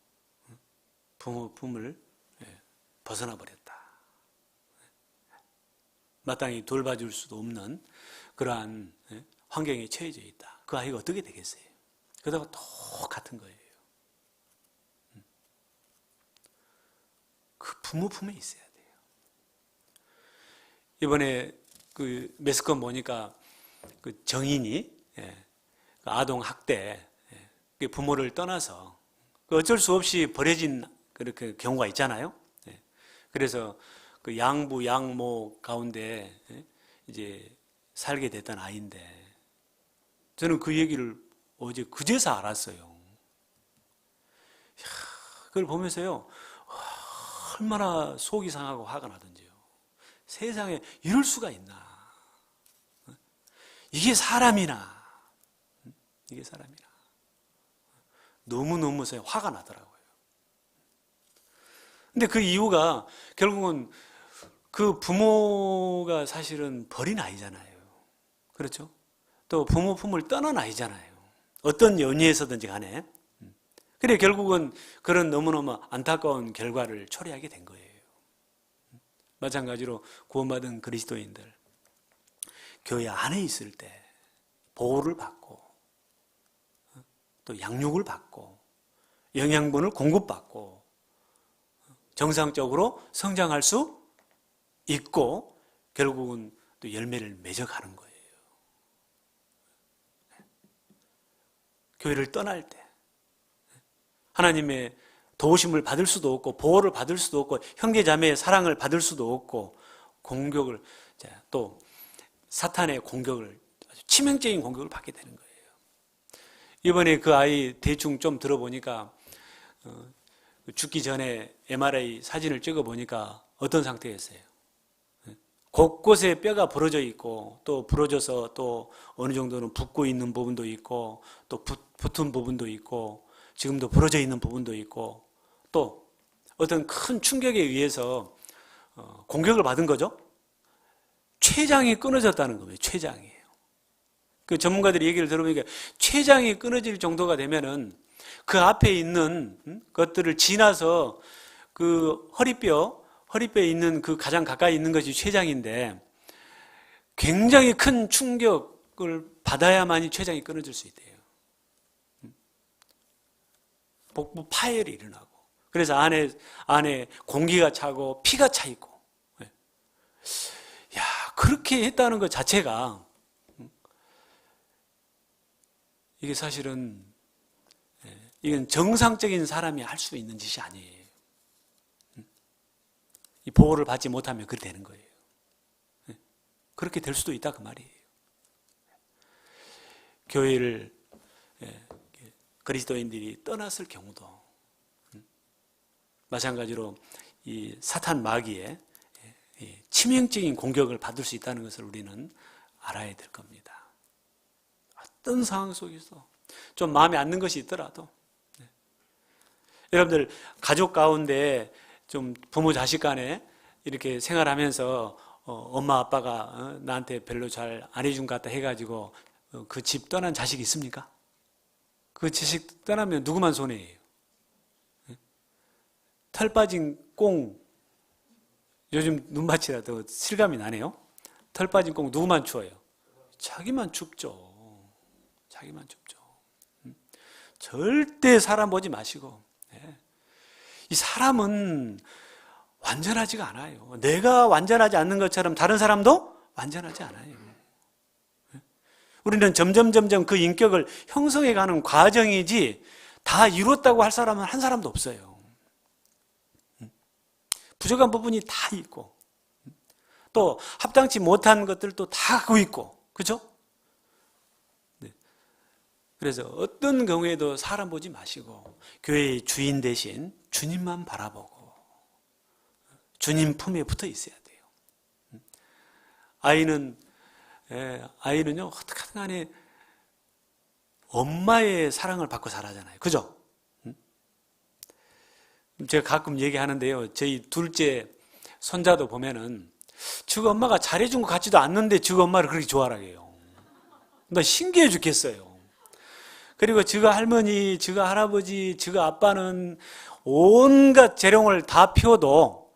부모 품을 벗어나 버렸다. 마땅히 돌봐줄 수도 없는 그러한 환경에 처해져 있다. 그 아이가 어떻게 되겠어요? 그러다가 똑같은 거예요. 그 부모 품에 있어야 돼요. 이번에 그 매스컴 보니까 그 정인이 그 아동 학대, 부모를 떠나서 어쩔 수 없이 버려진 그렇게 경우가 있잖아요. 그래서 그 양부 양모 가운데 이제 살게 됐던 아이인데 저는 그 얘기를 어제 그제서 알았어요. 그걸 보면서요, 얼마나 속이 상하고 화가 나던지요. 세상에 이럴 수가 있나? 이게 사람이나? 이게 사람이나? 너무너무 화가 나더라고요. 근데 그 이유가 결국은 그 부모가 사실은 버린 아이잖아요. 그렇죠? 또 부모 품을 떠난 아이잖아요. 어떤 연유에서든지 간에. 그래 결국은 그런 너무너무 안타까운 결과를 초래하게 된 거예요. 마찬가지로 구원받은 그리스도인들, 교회 안에 있을 때 보호를 받고 또 양육을 받고 영양분을 공급받고 정상적으로 성장할 수 있고 결국은 또 열매를 맺어가는 거예요. 교회를 떠날 때 하나님의 도우심을 받을 수도 없고 보호를 받을 수도 없고 형제자매의 사랑을 받을 수도 없고 공격을 또 사탄의 공격을 아주 치명적인 공격을 받게 되는 거예요. 이번에 그 아이 대충 좀 들어보니까 죽기 전에 MRI 사진을 찍어보니까 어떤 상태였어요? 곳곳에 뼈가 부러져 있고 또 부러져서 또 어느 정도는 붓고 있는 부분도 있고 또 붙은 부분도 있고 지금도 부러져 있는 부분도 있고 또 어떤 큰 충격에 의해서 공격을 받은 거죠. 췌장이 끊어졌다는 거예요. 췌장이에요. 그 전문가들이 얘기를 들어보니까 췌장이 끊어질 정도가 되면은 그 앞에 있는 것들을 지나서 그 허리뼈에 있는 그 가장 가까이 있는 것이 췌장인데 굉장히 큰 충격을 받아야만이 췌장이 끊어질 수 있대요. 복부 파열이 일어나고 그래서 안에 공기가 차고 피가 차 있고 야 그렇게 했다는 것 자체가 이게 사실은 이건 정상적인 사람이 할 수 있는 짓이 아니에요. 이 보호를 받지 못하면 그렇게 되는 거예요. 그렇게 될 수도 있다 그 말이에요. 교회를 그리스도인들이 떠났을 경우도 마찬가지로 이 사탄 마귀의 치명적인 공격을 받을 수 있다는 것을 우리는 알아야 될 겁니다. 어떤 상황 속에서 좀 마음에 안 드는 것이 있더라도 여러분들 가족 가운데 좀 부모 자식 간에 이렇게 생활하면서 엄마 아빠가 나한테 별로 잘 안 해준 것 같다 해가지고 그 집 떠난 자식 있습니까? 그 자식 떠나면 누구만 손해예요? 털 빠진 꽁, 요즘 눈밭이라도 실감이 나네요. 털 빠진 꽁 누구만 추워요? 자기만 춥죠. 자기만 춥죠. 절대 사람 보지 마시고 이 사람은 완전하지가 않아요. 내가 완전하지 않는 것처럼 다른 사람도 완전하지 않아요. 우리는 점점 그 인격을 형성해가는 과정이지 다 이뤘다고 할 사람은 한 사람도 없어요. 부족한 부분이 다 있고 또 합당치 못한 것들도 다 갖고 있고 그죠? 그래서 어떤 경우에도 사람 보지 마시고 교회의 주인 대신 주님만 바라보고 주님 품에 붙어 있어야 돼요. 아이는요 어떻게든 간에 엄마의 사랑을 받고 살아잖아요. 그죠? 제가 가끔 얘기하는데요. 저희 둘째 손자도 보면은 지가 엄마가 잘해준 것 같지도 않는데 지가 엄마를 그렇게 좋아하라 해요. 나 신기해 죽겠어요. 그리고 지가 할머니, 지가 할아버지, 지가 아빠는 온갖 재롱을 다 피워도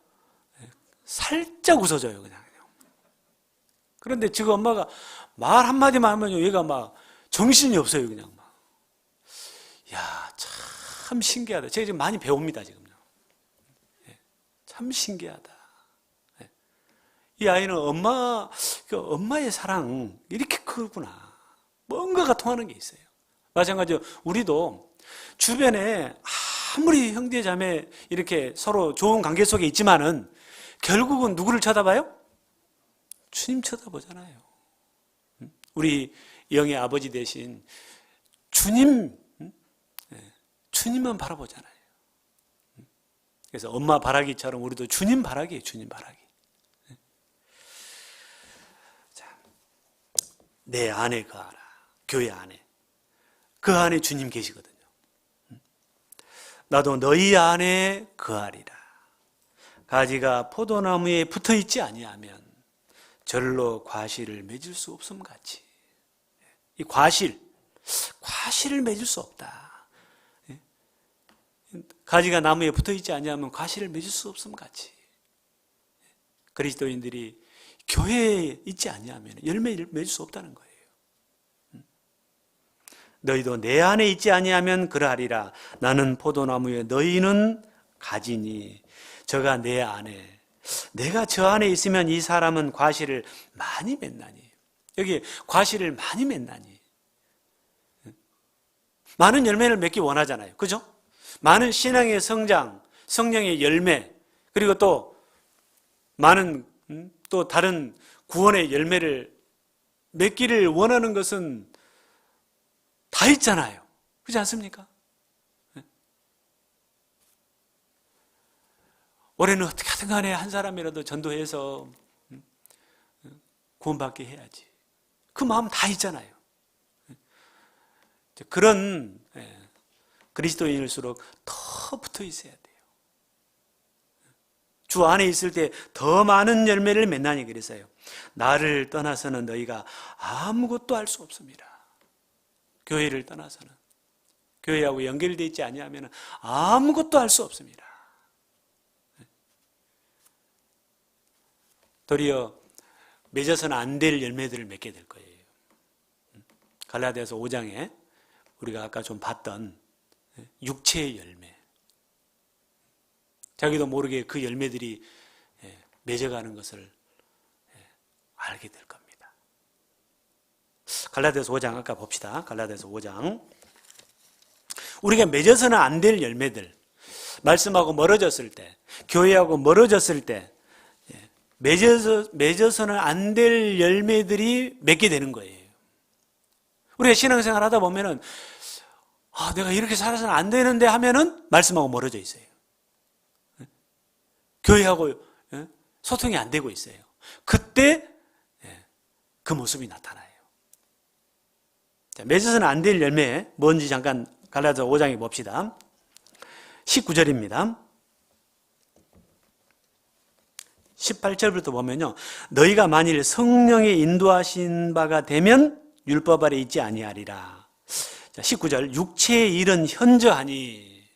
살짝 웃어줘요, 그냥. 그런데 지가 엄마가 말 한마디만 하면 얘가 막 정신이 없어요, 그냥 막. 야, 참 신기하다. 제가 지금 많이 배웁니다, 지금. 참 신기하다. 이 아이는 엄마의 사랑, 이렇게 크구나. 뭔가가 통하는 게 있어요. 마찬가지로 우리도 주변에 아무리 형제 자매 이렇게 서로 좋은 관계 속에 있지만은 결국은 누구를 쳐다봐요? 주님 쳐다보잖아요. 우리 영의 아버지 대신 주님만 바라보잖아요. 그래서 엄마 바라기처럼 우리도 주님 바라기예요. 주님 바라기. 자, 내 안에 거하라. 교회 안에. 그 안에 주님 계시거든요. 나도 너희 안에 거하리라. 가지가 포도나무에 붙어있지 아니하면 절로 과실을 맺을 수 없음 같이. 이 과실을 맺을 수 없다. 가지가 나무에 붙어 있지 않으면 과실을 맺을 수 없음 같이 그리스도인들이 교회에 있지 않으면 열매를 맺을 수 없다는 거예요. 너희도 내 안에 있지 아니하면 그러하리라. 나는 포도나무에 너희는 가지니 저가 내 안에, 내가 저 안에 있으면 이 사람은 과실을 많이 맺나니. 여기 과실을 많이 맺나니. 많은 열매를 맺기 원하잖아요. 그죠? 많은 신앙의 성장, 성령의 열매, 그리고 또 많은 또 다른 구원의 열매를 맺기를 원하는 것은 다 있잖아요. 그렇지 않습니까? 올해는 어떻게 하든 간에 한 사람이라도 전도해서 구원받게 해야지. 그 마음 다 있잖아요. 그런 그리스도인일수록 더 붙어 있어야 돼요. 주 안에 있을 때 더 많은 열매를 맺나니 그래서요. 나를 떠나서는 너희가 아무것도 할 수 없습니다. 교회를 떠나서는, 교회하고 연결되어 있지 아니하면 아무것도 할 수 없습니다. 도리어 맺어서는 안 될 열매들을 맺게 될 거예요. 갈라디아서 5장에 우리가 아까 좀 봤던 육체의 열매, 자기도 모르게 그 열매들이 맺어가는 것을 알게 될 겁니다. 갈라디아서 5장 아까 봅시다. 갈라디아서 5장. 우리가 맺어서는 안 될 열매들, 말씀하고 멀어졌을 때, 교회하고 멀어졌을 때 맺어서는 안 될 열매들이 맺게 되는 거예요. 우리가 신앙생활 하다 보면은 내가 이렇게 살아서는 안 되는데 하면은 말씀하고 멀어져 있어요. 교회하고 소통이 안 되고 있어요. 그때 그 모습이 나타나요. 자, 맺어서는 안 될 열매 뭔지 잠깐 갈라디아서 5장에 봅시다. 19절입니다. 18절부터 보면요. 너희가 만일 성령의 인도하신 바가 되면 율법 아래 있지 아니하리라. 자, 19절. 육체의 일은 현저하니.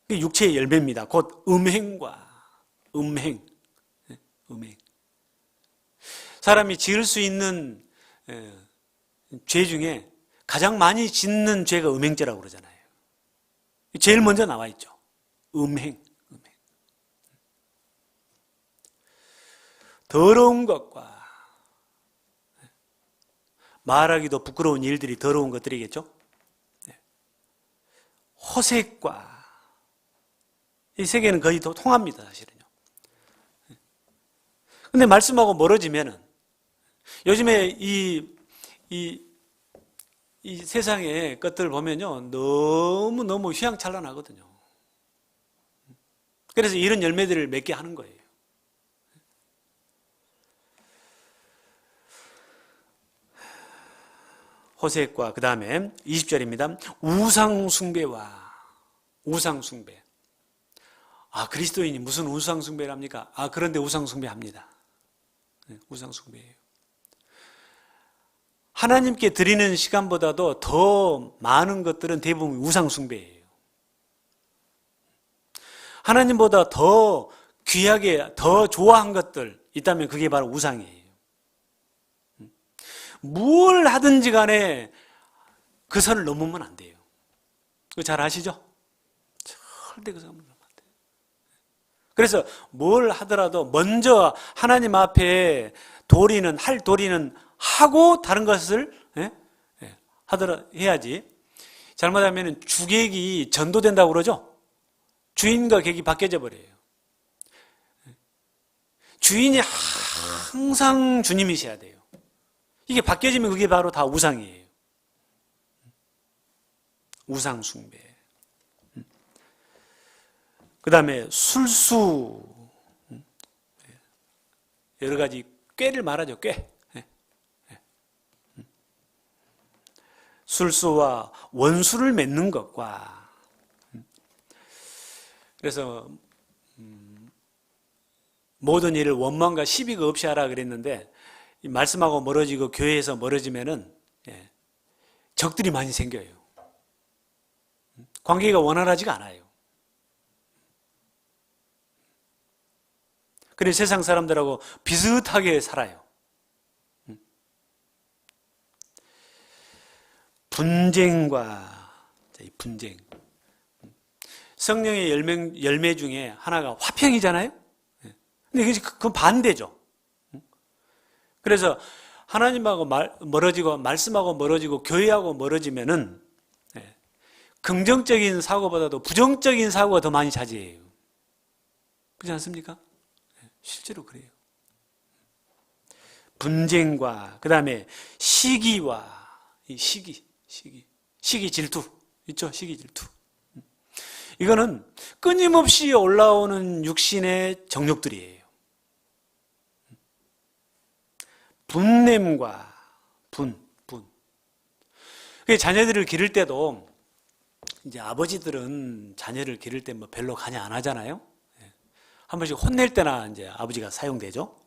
육체의 열매입니다. 곧 음행. 사람이 지을 수 있는 죄 중에 가장 많이 짓는 죄가 음행죄라고 그러잖아요. 제일 먼저 나와 있죠. 음행. 더러운 것과 말하기도 부끄러운 일들이 더러운 것들이겠죠. 호색과 이 세 개는 거의 더 통합니다, 사실은요. 근데 말씀하고 멀어지면은 요즘에 이 세상의 것들 보면요, 너무 휘황찬란하거든요. 그래서 이런 열매들을 맺게 하는 거예요. 호색과 그 다음에 20절입니다. 우상숭배. 그리스도인이 무슨 우상숭배를 합니까? 그런데 우상숭배합니다. 우상숭배예요. 하나님께 드리는 시간보다도 더 많은 것들은 대부분 우상숭배예요. 하나님보다 더 귀하게, 더 좋아한 것들 있다면 그게 바로 우상이에요. 뭘 하든지 간에 그 선을 넘으면 안 돼요. 그거 잘 아시죠? 절대 그 선을 넘으면 안 돼요. 그래서 뭘 하더라도 먼저 하나님 앞에 할 도리는 하고 다른 것을 해야지. 잘못하면 주객이 전도된다고 그러죠? 주인과 객이 바뀌어져 버려요. 주인이 항상 주님이셔야 돼요. 이게 바뀌어지면 그게 바로 다 우상이에요. 우상숭배. 그 다음에 술수. 여러 가지 꾀를 말하죠. 꾀. 술수와 원수를 맺는 것과, 그래서 모든 일을 원망과 시비가 없이 하라 그랬는데 이 말씀하고 멀어지고 교회에서 멀어지면은 적들이 많이 생겨요. 관계가 원활하지가 않아요. 그래서 세상 사람들하고 비슷하게 살아요. 분쟁과 분쟁. 성령의 열매 중에 하나가 화평이잖아요. 근데 그건 반대죠. 그래서 하나님하고 멀어지고 말씀하고 멀어지고 교회하고 멀어지면은 긍정적인 사고보다도 부정적인 사고가 더 많이 차지해요. 그렇지 않습니까? 실제로 그래요. 분쟁과 그 다음에 시기와 이 시기 질투 있죠? 시기 질투. 이거는 끊임없이 올라오는 육신의 정욕들이에요. 분냄과 분. 자녀들을 기를 때도 이제 아버지들은 자녀를 기를 때 뭐 별로 관여 안 하잖아요. 한 번씩 혼낼 때나 이제 아버지가 사용되죠.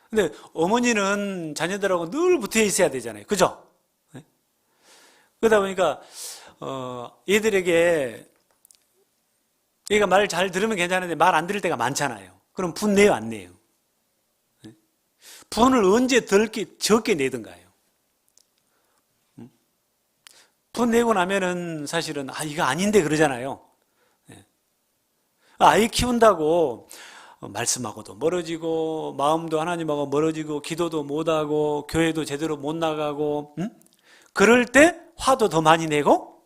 근데 어머니는 자녀들하고 늘 붙어 있어야 되잖아요. 그죠? 그러다 보니까 얘들에게 얘가 말 잘 들으면 괜찮은데 말 안 들을 때가 많잖아요. 그럼 분 내요, 안 내요? 분을 언제 적게 내든가요? 분 내고 나면은 사실은 이거 아닌데 그러잖아요. 아이 키운다고 말씀하고도 멀어지고 마음도 하나님하고 멀어지고 기도도 못하고 교회도 제대로 못 나가고 그럴 때 화도 더 많이 내고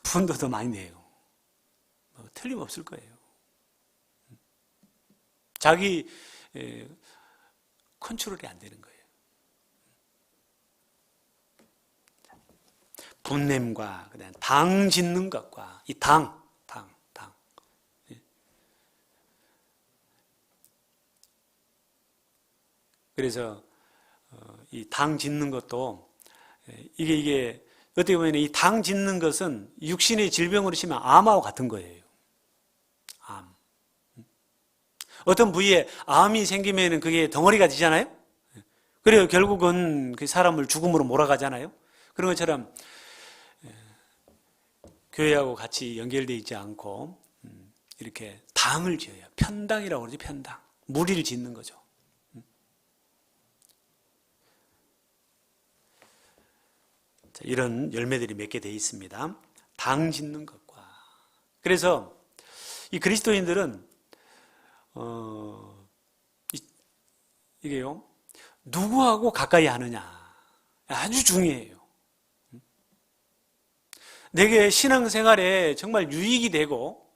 분도 더 많이 내요. 틀림없을 거예요. 자기 컨트롤이 안 되는 거예요. 분냄과 그다음 당 짓는 것과 이 당. 그래서 이 당 짓는 것도 이게 어떻게 보면 이 당 짓는 것은 육신의 질병으로 치면 암하고 같은 거예요. 암. 어떤 부위에 암이 생기면 그게 덩어리가 되잖아요. 그래요. 결국은 그 사람을 죽음으로 몰아가잖아요. 그런 것처럼 교회하고 같이 연결되어 있지 않고 이렇게 당을 지어요. 편당이라고 그러죠. 편당. 무리를 짓는 거죠. 이런 열매들이 몇 개 되어 있습니다. 당 짓는 것과. 그래서 이 그리스도인들은 이게요, 누구하고 가까이 하느냐 아주 중요해요. 내게 신앙생활에 정말 유익이 되고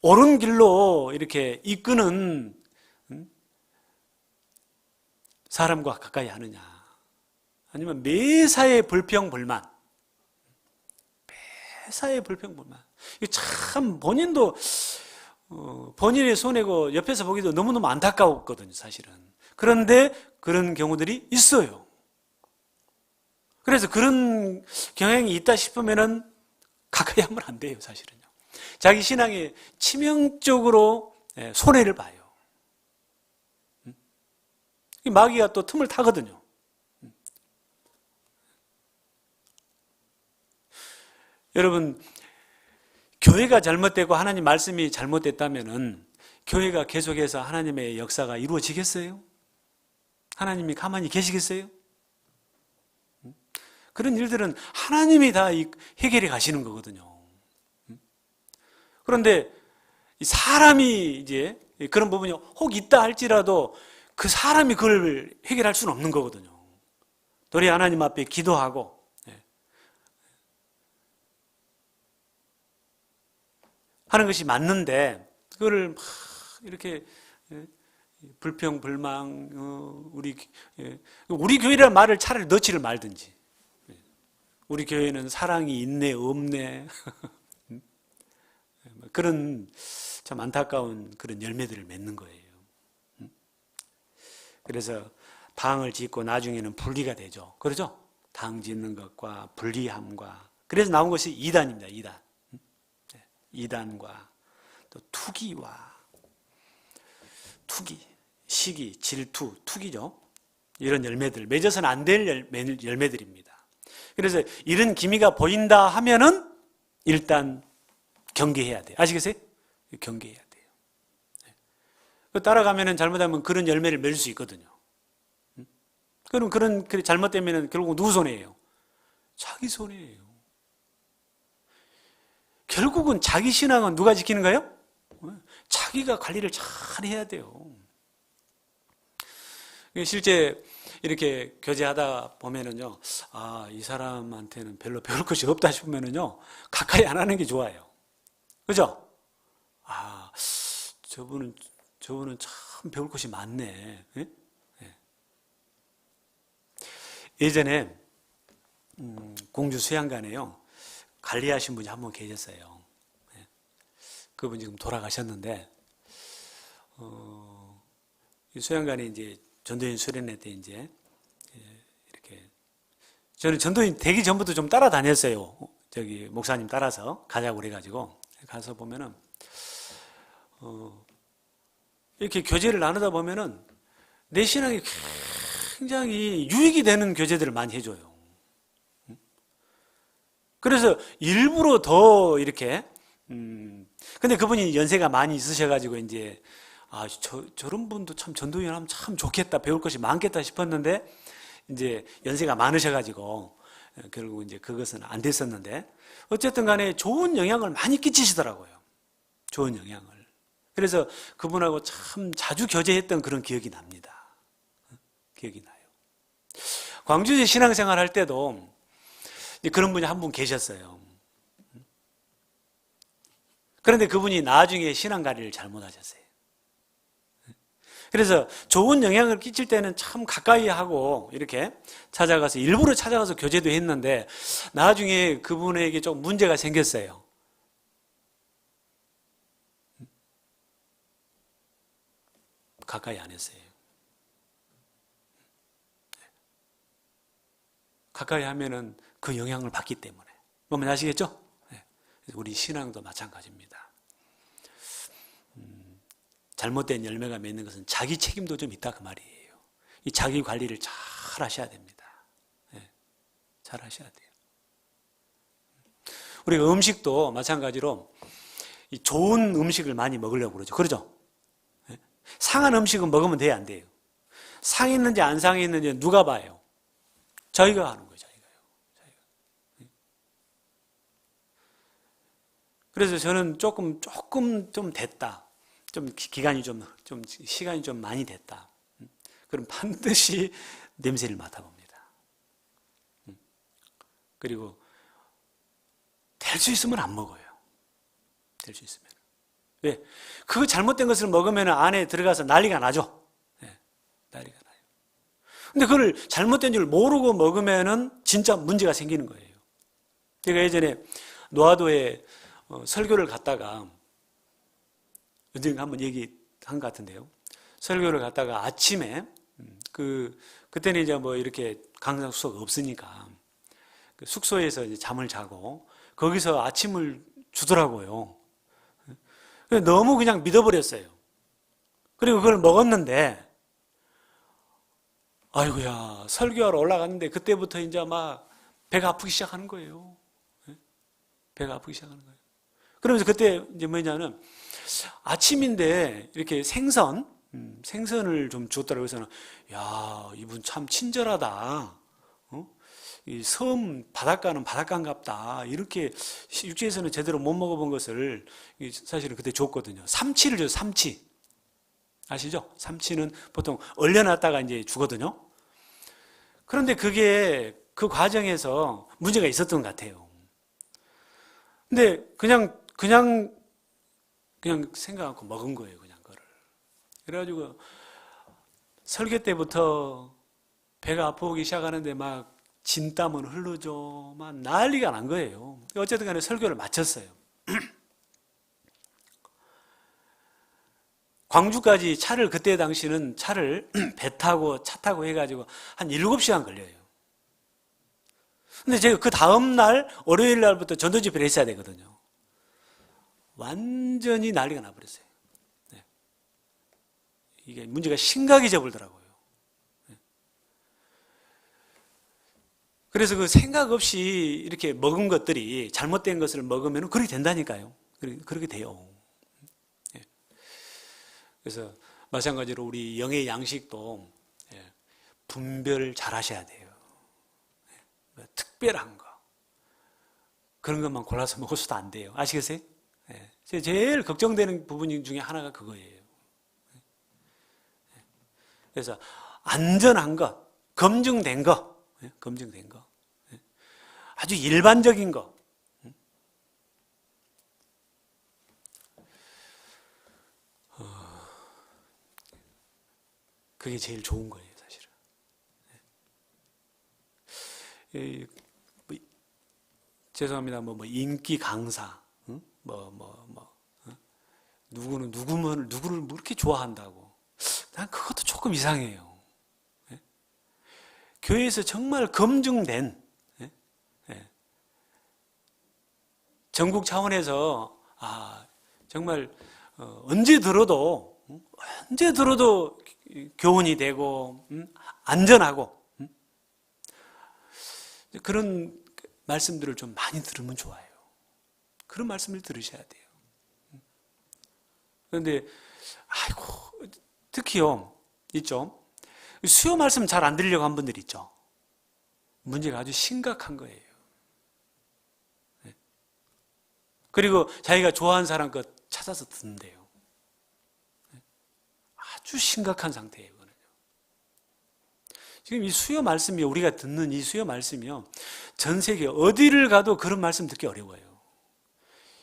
옳은 길로 이렇게 이끄는 사람과 가까이 하느냐, 아니면 매사에 불평불만. 매사에 불평불만. 참 본인도 본인의 손해고 옆에서 보기도 너무너무 안타까웠거든요, 사실은. 그런데 그런 경우들이 있어요. 그래서 그런 경향이 있다 싶으면은 가까이 하면 안 돼요, 사실은요. 자기 신앙에 치명적으로 손해를 봐요. 마귀가 또 틈을 타거든요. 여러분, 교회가 잘못되고 하나님 말씀이 잘못됐다면은 교회가 계속해서 하나님의 역사가 이루어지겠어요? 하나님이 가만히 계시겠어요? 그런 일들은 하나님이 다 해결해 가시는 거거든요. 그런데 사람이 이제 그런 부분이 혹 있다 할지라도 그 사람이 그걸 해결할 수는 없는 거거든요. 도리 하나님 앞에 기도하고 하는 것이 맞는데, 그거를 막 이렇게 불평, 불망, 우리 교회라는 말을 차라리 넣지를 말든지. 우리 교회는 사랑이 있네, 없네. 그런 참 안타까운 그런 열매들을 맺는 거예요. 그래서 당을 짓고 나중에는 분리가 되죠. 그렇죠? 당 짓는 것과 분리함과. 그래서 나온 것이 이단입니다, 이단. 이단과 또 투기와 투기. 시기, 질투, 투기죠. 이런 열매들, 맺어서는 안 될 열매들입니다. 그래서 이런 기미가 보인다 하면은 일단 경계해야 돼요. 아시겠어요? 경계해야 돼요. 따라가면은 잘못하면 그런 열매를 맺을 수 있거든요. 그럼 그런 잘못되면은 결국 누구 손해예요? 자기 손해예요. 결국은 자기 신앙은 누가 지키는 거예요? 자기가 관리를 잘 해야 돼요. 실제 이렇게 교제하다 보면은요, 아, 이 사람한테는 별로 배울 것이 없다 싶으면은요, 가까이 안 하는 게 좋아요. 그죠? 아, 저분은 참 배울 것이 많네. 예? 예. 예전에, 공주 수양관에요, 관리하신 분이 한 분 계셨어요. 예. 그분이 지금 돌아가셨는데, 이 수양관에 이제 전도인 수련회 때 이제 이렇게 저는 전도인 되기 전부터 좀 따라다녔어요. 저기 목사님 따라서 가자고 그래가지고 가서 보면은 이렇게 교제를 나누다 보면은 내 신앙이 굉장히 유익이 되는 교제들을 많이 해줘요. 그래서 일부러 더 이렇게 근데 그분이 연세가 많이 있으셔가지고 이제 아, 저런 분도 참 전도연 하면 참 좋겠다, 배울 것이 많겠다 싶었는데, 이제 연세가 많으셔가지고, 결국 이제 그것은 안 됐었는데, 어쨌든 간에 좋은 영향을 많이 끼치시더라고요. 좋은 영향을. 그래서 그분하고 참 자주 교제했던 그런 기억이 납니다. 기억이 나요. 광주에 신앙생활 할 때도 그런 분이 한 분 계셨어요. 그런데 그분이 나중에 신앙관리를 잘못하셨어요. 그래서 좋은 영향을 끼칠 때는 참 가까이 하고 이렇게 찾아가서 일부러 찾아가서 교제도 했는데 나중에 그분에게 좀 문제가 생겼어요. 가까이 안 했어요. 가까이 하면은 그 영향을 받기 때문에. 뭔지 아시겠죠? 우리 신앙도 마찬가지입니다. 잘못된 열매가 맺는 것은 자기 책임도 좀 있다 그 말이에요. 이 자기 관리를 잘 하셔야 됩니다. 잘 하셔야 돼요. 우리가 음식도 마찬가지로 이 좋은 음식을 많이 먹으려고 그러죠. 그러죠? 상한 음식은 먹으면 돼요, 안 돼요? 상했는지 안 상했는지 누가 봐요? 저희가 하는 거예요, 저희가요. 그래서 저는 조금 좀 됐다. 좀 기간이 좀 시간이 좀 많이 됐다. 그럼 반드시 냄새를 맡아봅니다. 그리고 될 수 있으면 안 먹어요. 될 수 있으면. 왜? 그 잘못된 것을 먹으면 안에 들어가서 난리가 나죠. 네, 난리가 나요. 근데 그걸 잘못된 줄 모르고 먹으면은 진짜 문제가 생기는 거예요. 제가 예전에 노아도에 설교를 갔다가 언젠가 한번 얘기한 것 같은데요. 설교를 갔다가 아침에 그때는 이제 뭐 이렇게 강사 숙소가 없으니까 그 숙소에서 이제 잠을 자고 거기서 아침을 주더라고요. 너무 그냥 믿어버렸어요. 그리고 그걸 먹었는데 아이고야 설교하러 올라갔는데 그때부터 이제 막 배가 아프기 시작하는 거예요. 배가 아프기 시작하는 거예요. 그러면서 그때 이제 뭐냐면 아침인데 이렇게 생선을 좀 줬더라고요. 그래서 야 이분 참 친절하다. 이 섬 바닷가는 바닷가인갑다. 이렇게 육지에서는 제대로 못 먹어본 것을 사실은 그때 줬거든요. 삼치를 줘요. 삼치 아시죠? 삼치는 보통 얼려놨다가 이제 주거든요. 그런데 그게 그 과정에서 문제가 있었던 것 같아요. 근데 그냥 생각 않고 먹은 거예요, 그냥 그거를. 그래가지고 설교 때부터 배가 아프기 시작하는데 막 진땀은 흐르죠. 막 난리가 난 거예요. 어쨌든 간에 설교를 마쳤어요. 광주까지 그때 당시는 차를 배 타고 차 타고 해가지고 한 7시간 걸려요. 근데 제가 그 다음날 월요일 날부터 전도 집회를 했어야 되거든요. 완전히 난리가 나버렸어요. 네. 이게 문제가 심각해져 버리더라고요. 그래서 그 생각 없이 이렇게 먹은 것들이 잘못된 것을 먹으면 그렇게 된다니까요. 그렇게 돼요. 그래서 마찬가지로 우리 영의 양식도 분별 잘 하셔야 돼요. 특별한 거. 그런 것만 골라서 먹어서도 안 돼요. 아시겠어요? 제일 걱정되는 부분 중에 하나가 그거예요. 그래서 안전한 것, 검증된 것, 검증된 거, 아주 일반적인 거, 그게 제일 좋은 거예요, 사실은. 죄송합니다. 인기 강사, 누구를 그렇게 좋아한다고. 난 그것도 조금 이상해요. 교회에서 정말 검증된, 전국 차원에서, 정말, 언제 들어도 교훈이 되고, 안전하고, 그런 말씀들을 좀 많이 들으면 좋아요. 그런 말씀을 들으셔야 돼요. 그런데, 특히요, 있죠. 수요 말씀 잘 안 들으려고 한 분들 있죠. 문제가 아주 심각한 거예요. 그리고 자기가 좋아하는 사람 것 찾아서 듣는데요. 아주 심각한 상태예요. 지금 이 수요 말씀이요, 우리가 듣는 이 수요 말씀이요, 전 세계 어디를 가도 그런 말씀 듣기 어려워요.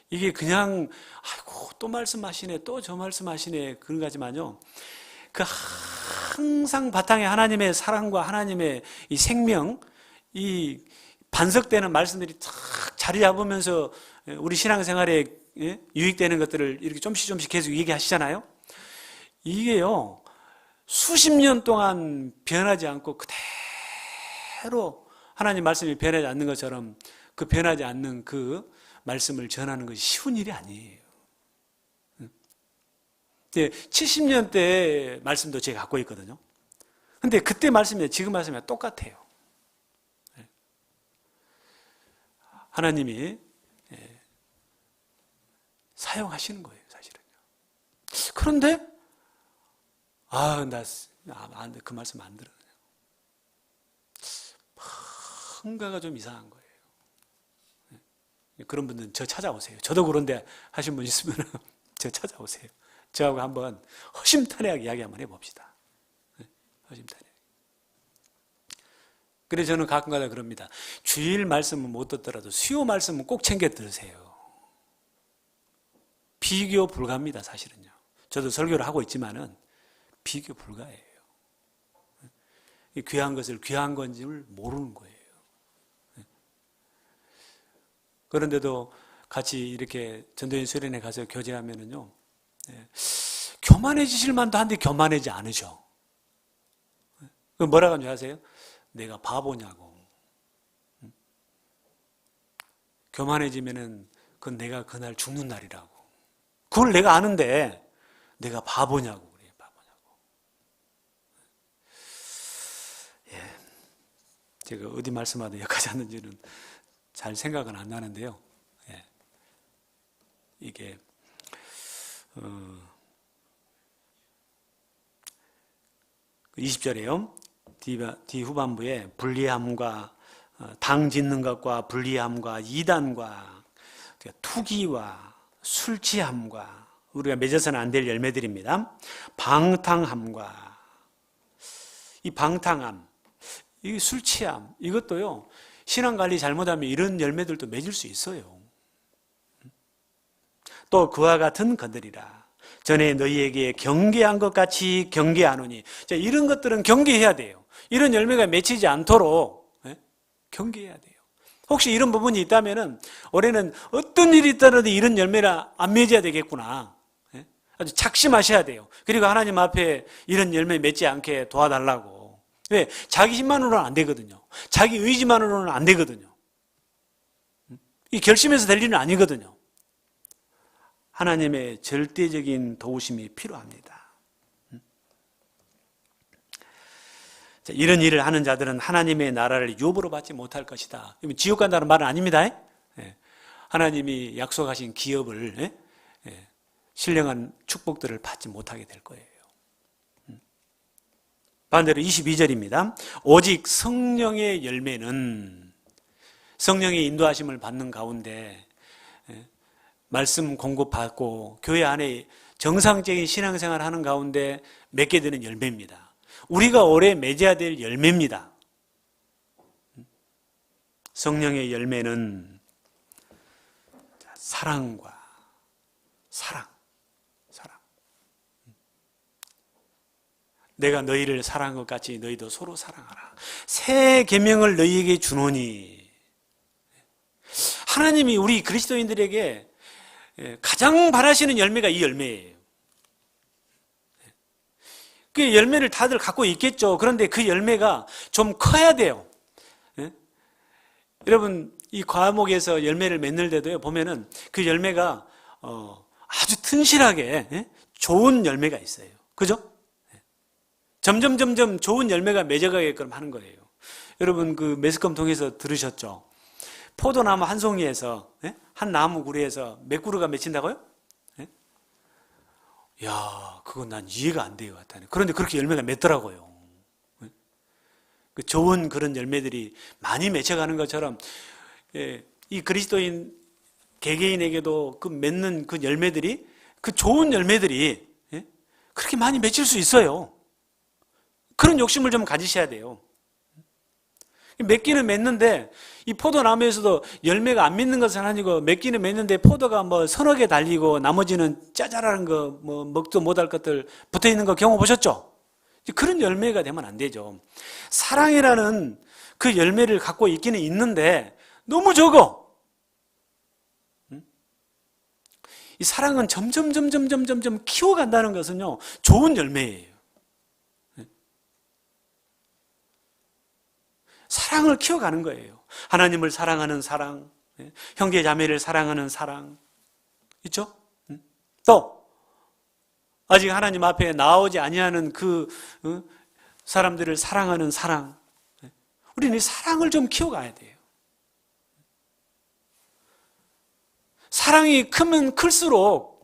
이게 그냥 또 말씀하시네, 또 저 말씀하시네, 그런 거지만요, 그 항상 바탕에 하나님의 사랑과 하나님의 이 생명, 이 반석되는 말씀들이 탁 자리 잡으면서 우리 신앙생활에 유익되는 것들을 이렇게 좀씩 계속 얘기하시잖아요. 이게요, 수십 년 동안 변하지 않고 그대로 하나님 말씀이 변하지 않는 것처럼 그 변하지 않는 그 말씀을 전하는 것이 쉬운 일이 아니에요. 70년대 말씀도 제가 갖고 있거든요. 근데 그때 말씀이 지금 말씀이 똑같아요. 하나님이 사용하시는 거예요, 사실은요. 그런데 나 그 말씀 안 들어요. 뭔가가 좀 이상한 거예요. 그런 분들은 저 찾아오세요. 저도 그런데 하신 분 있으면 저 찾아오세요. 저하고 한번 허심탄회하게 이야기 한번 해봅시다. 허심탄회하게. 그래서 저는 가끔가다 그럽니다. 주일 말씀은 못 듣더라도 수요 말씀은 꼭 챙겨 들으세요. 비교 불가합니다, 사실은요. 저도 설교를 하고 있지만은 비교 불가해요. 귀한 것을 귀한 건지를 모르는 거예요. 그런데도 같이 이렇게 전도연 수련회 가서 교제하면은요, 교만해지실 만도 한데 교만하지 않으셔. 뭐라고 하는지 아세요? 내가 바보냐고. 교만해지면은 그건 내가 그날 죽는 날이라고. 그걸 내가 아는데 내가 바보냐고. 제가 어디 말씀하다 여기까지 왔는지는 잘 생각은 안 나는데요. 이게 20절에요. 뒤 후반부에 불리함과 당 짓는 것과 불리함과 이단과 투기와 술 취함과 우리가 맺어서는 안 될 열매들입니다. 방탕함과 이 방탕함, 이 술 취함, 이것도요, 신앙관리 잘못하면 이런 열매들도 맺을 수 있어요. 또 그와 같은 것들이라. 전에 너희에게 경계한 것 같이 경계하노니. 자, 이런 것들은 경계해야 돼요. 이런 열매가 맺히지 않도록 경계해야 돼요. 혹시 이런 부분이 있다면은 올해는 어떤 일이 있더라도 이런 열매를 안 맺어야 되겠구나. 아주 작심하셔야 돼요. 그리고 하나님 앞에 이런 열매 맺지 않게 도와달라고. 왜? 자기 힘만으로는 안 되거든요. 자기 의지만으로는 안 되거든요. 이 결심해서 될 일은 아니거든요. 하나님의 절대적인 도우심이 필요합니다. 자, 이런 일을 하는 자들은 하나님의 나라를 유업으로 받지 못할 것이다. 지옥 간다는 말은 아닙니다. 예. 하나님이 약속하신 기업을 신령한 축복들을 받지 못하게 될 거예요. 반대로 22절입니다. 오직 성령의 열매는 성령의 인도하심을 받는 가운데 말씀 공급받고 교회 안에 정상적인 신앙생활을 하는 가운데 맺게 되는 열매입니다. 우리가 올해 맺어야 될 열매입니다. 성령의 열매는 사랑과 사랑. 내가 너희를 사랑한 것 같이 너희도 서로 사랑하라. 새 계명을 너희에게 주노니. 하나님이 우리 그리스도인들에게 가장 바라시는 열매가 이 열매예요. 그 열매를 다들 갖고 있겠죠. 그런데 그 열매가 좀 커야 돼요. 여러분, 이 과목에서 열매를 맺는 데도요, 보면은 그 열매가 아주 튼실하게 좋은 열매가 있어요. 그죠? 점점 좋은 열매가 맺어가게끔 하는 거예요. 여러분 그 매스컴 통해서 들으셨죠? 포도나무 한 송이에서 한 나무 구리에서 몇 그루가 맺힌다고요? 야, 그건 난 이해가 안 돼요. 그런데 그렇게 열매가 맺더라고요. 그 좋은 그런 열매들이 많이 맺혀가는 것처럼 이 그리스도인 개개인에게도 그 맺는 그 열매들이 그 좋은 열매들이 그렇게 많이 맺힐 수 있어요. 그런 욕심을 좀 가지셔야 돼요. 맺기는 맺는데 이 포도나무에서도 열매가 안 맺는 것은 아니고 맺기는 맺는데 포도가 뭐 서너 개 달리고 나머지는 짜잘한 거 뭐 먹도 못할 것들 붙어 있는 거 경험 보셨죠? 그런 열매가 되면 안 되죠. 사랑이라는 그 열매를 갖고 있기는 있는데 너무 적어. 이 사랑은 점점 키워간다는 것은요, 좋은 열매예요. 사랑을 키워가는 거예요. 하나님을 사랑하는 사랑, 형제 자매를 사랑하는 사랑 있죠? 또 아직 하나님 앞에 나오지 아니하는 그 사람들을 사랑하는 사랑. 우리는 이 사랑을 좀 키워가야 돼요. 사랑이 크면 클수록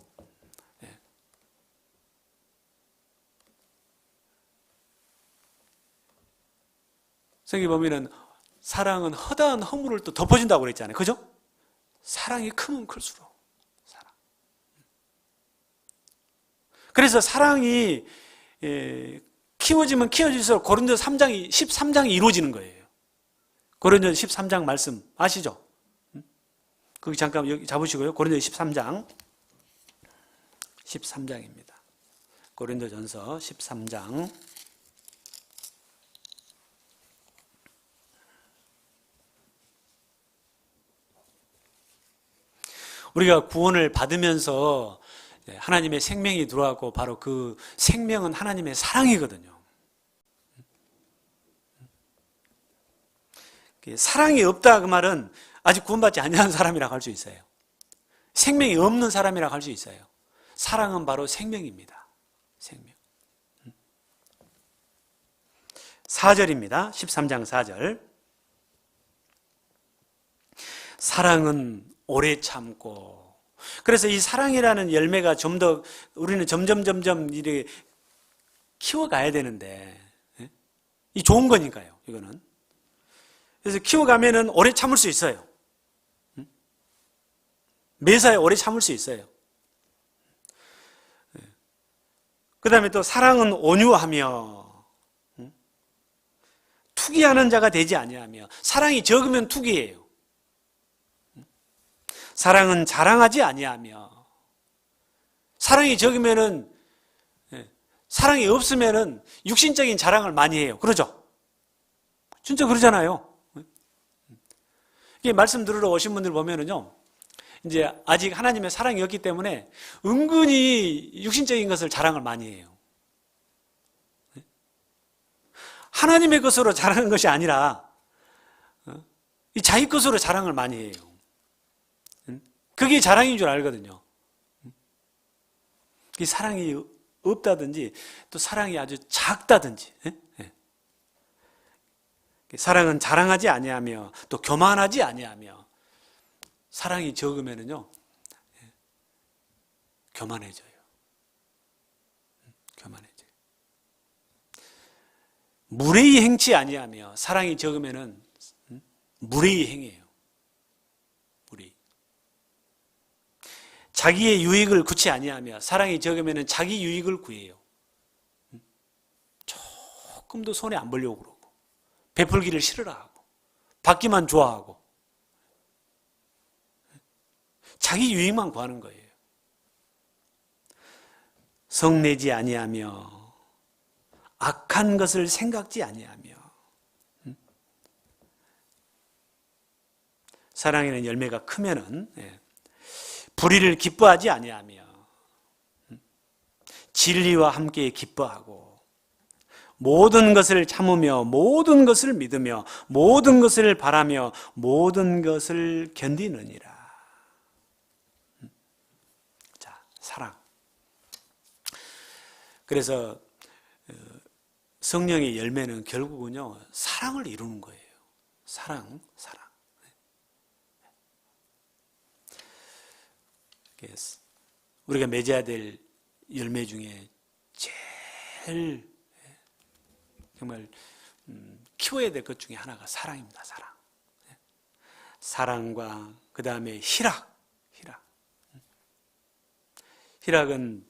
성경에 보면은 사랑은 허다한 허물을 또 덮어준다고 그랬잖아요. 그죠? 사랑이 크면 클수록 사랑. 그래서 사랑이 키워지면 키워질수록 고린도서 13장이 이루어지는 거예요. 고린도서 13장 말씀 아시죠? 거기 잠깐 여기 잡으시고요. 고린도서 13장입니다. 고린도전서 13장. 우리가 구원을 받으면서 하나님의 생명이 들어왔고 바로 그 생명은 하나님의 사랑이거든요. 사랑이 없다 그 말은 아직 구원받지 않은 사람이라고 할 수 있어요. 생명이 없는 사람이라고 할 수 있어요. 사랑은 바로 생명입니다. 생명. 4절입니다. 13장 4절. 사랑은 오래 참고. 그래서 이 사랑이라는 열매가 좀 더 우리는 점점 이렇게 키워가야 되는데, 이 좋은 거니까요, 이거는. 그래서 키워가면은 오래 참을 수 있어요. 매사에 오래 참을 수 있어요. 그 다음에 또 사랑은 온유하며, 투기하는 자가 되지 아니하며. 사랑이 적으면 투기예요. 사랑은 자랑하지 아니하며. 사랑이 적으면은, 사랑이 없으면은 육신적인 자랑을 많이 해요. 그러죠? 진짜 그러잖아요. 이게 말씀 들으러 오신 분들 보면은요, 이제 아직 하나님의 사랑이 없기 때문에 은근히 육신적인 것을 자랑을 많이 해요. 하나님의 것으로 자랑하는 것이 아니라 이 자기 것으로 자랑을 많이 해요. 그게 자랑인 줄 알거든요. 이 사랑이 없다든지 또 사랑이 아주 작다든지 사랑은 자랑하지 아니하며 또 교만하지 아니하며. 사랑이 적으면은요 교만해져요. 교만해져요. 무례히 행치 아니하며. 사랑이 적으면은 무례히 행해요. 무례히. 자기의 유익을 구치 아니하며. 사랑이 적으면은 자기 유익을 구해요. 조금도 손에 안 벌려고 그러고, 베풀기를 싫어라 하고, 받기만 좋아하고, 자기 유익만 구하는 거예요. 성내지 아니하며 악한 것을 생각지 아니하며. 사랑에는 열매가 크면은 불의를 기뻐하지 아니하며 진리와 함께 기뻐하고 모든 것을 참으며 모든 것을 믿으며 모든 것을 바라며 모든 것을 견디느니라. 자, 사랑. 그래서 성령의 열매는 결국은요 사랑을 이루는 거예요. 사랑. 우리가 맺어야 될 열매 중에 제일 정말 키워야 될 것 중에 하나가 사랑입니다. 사랑. 사랑과 그 다음에 희락은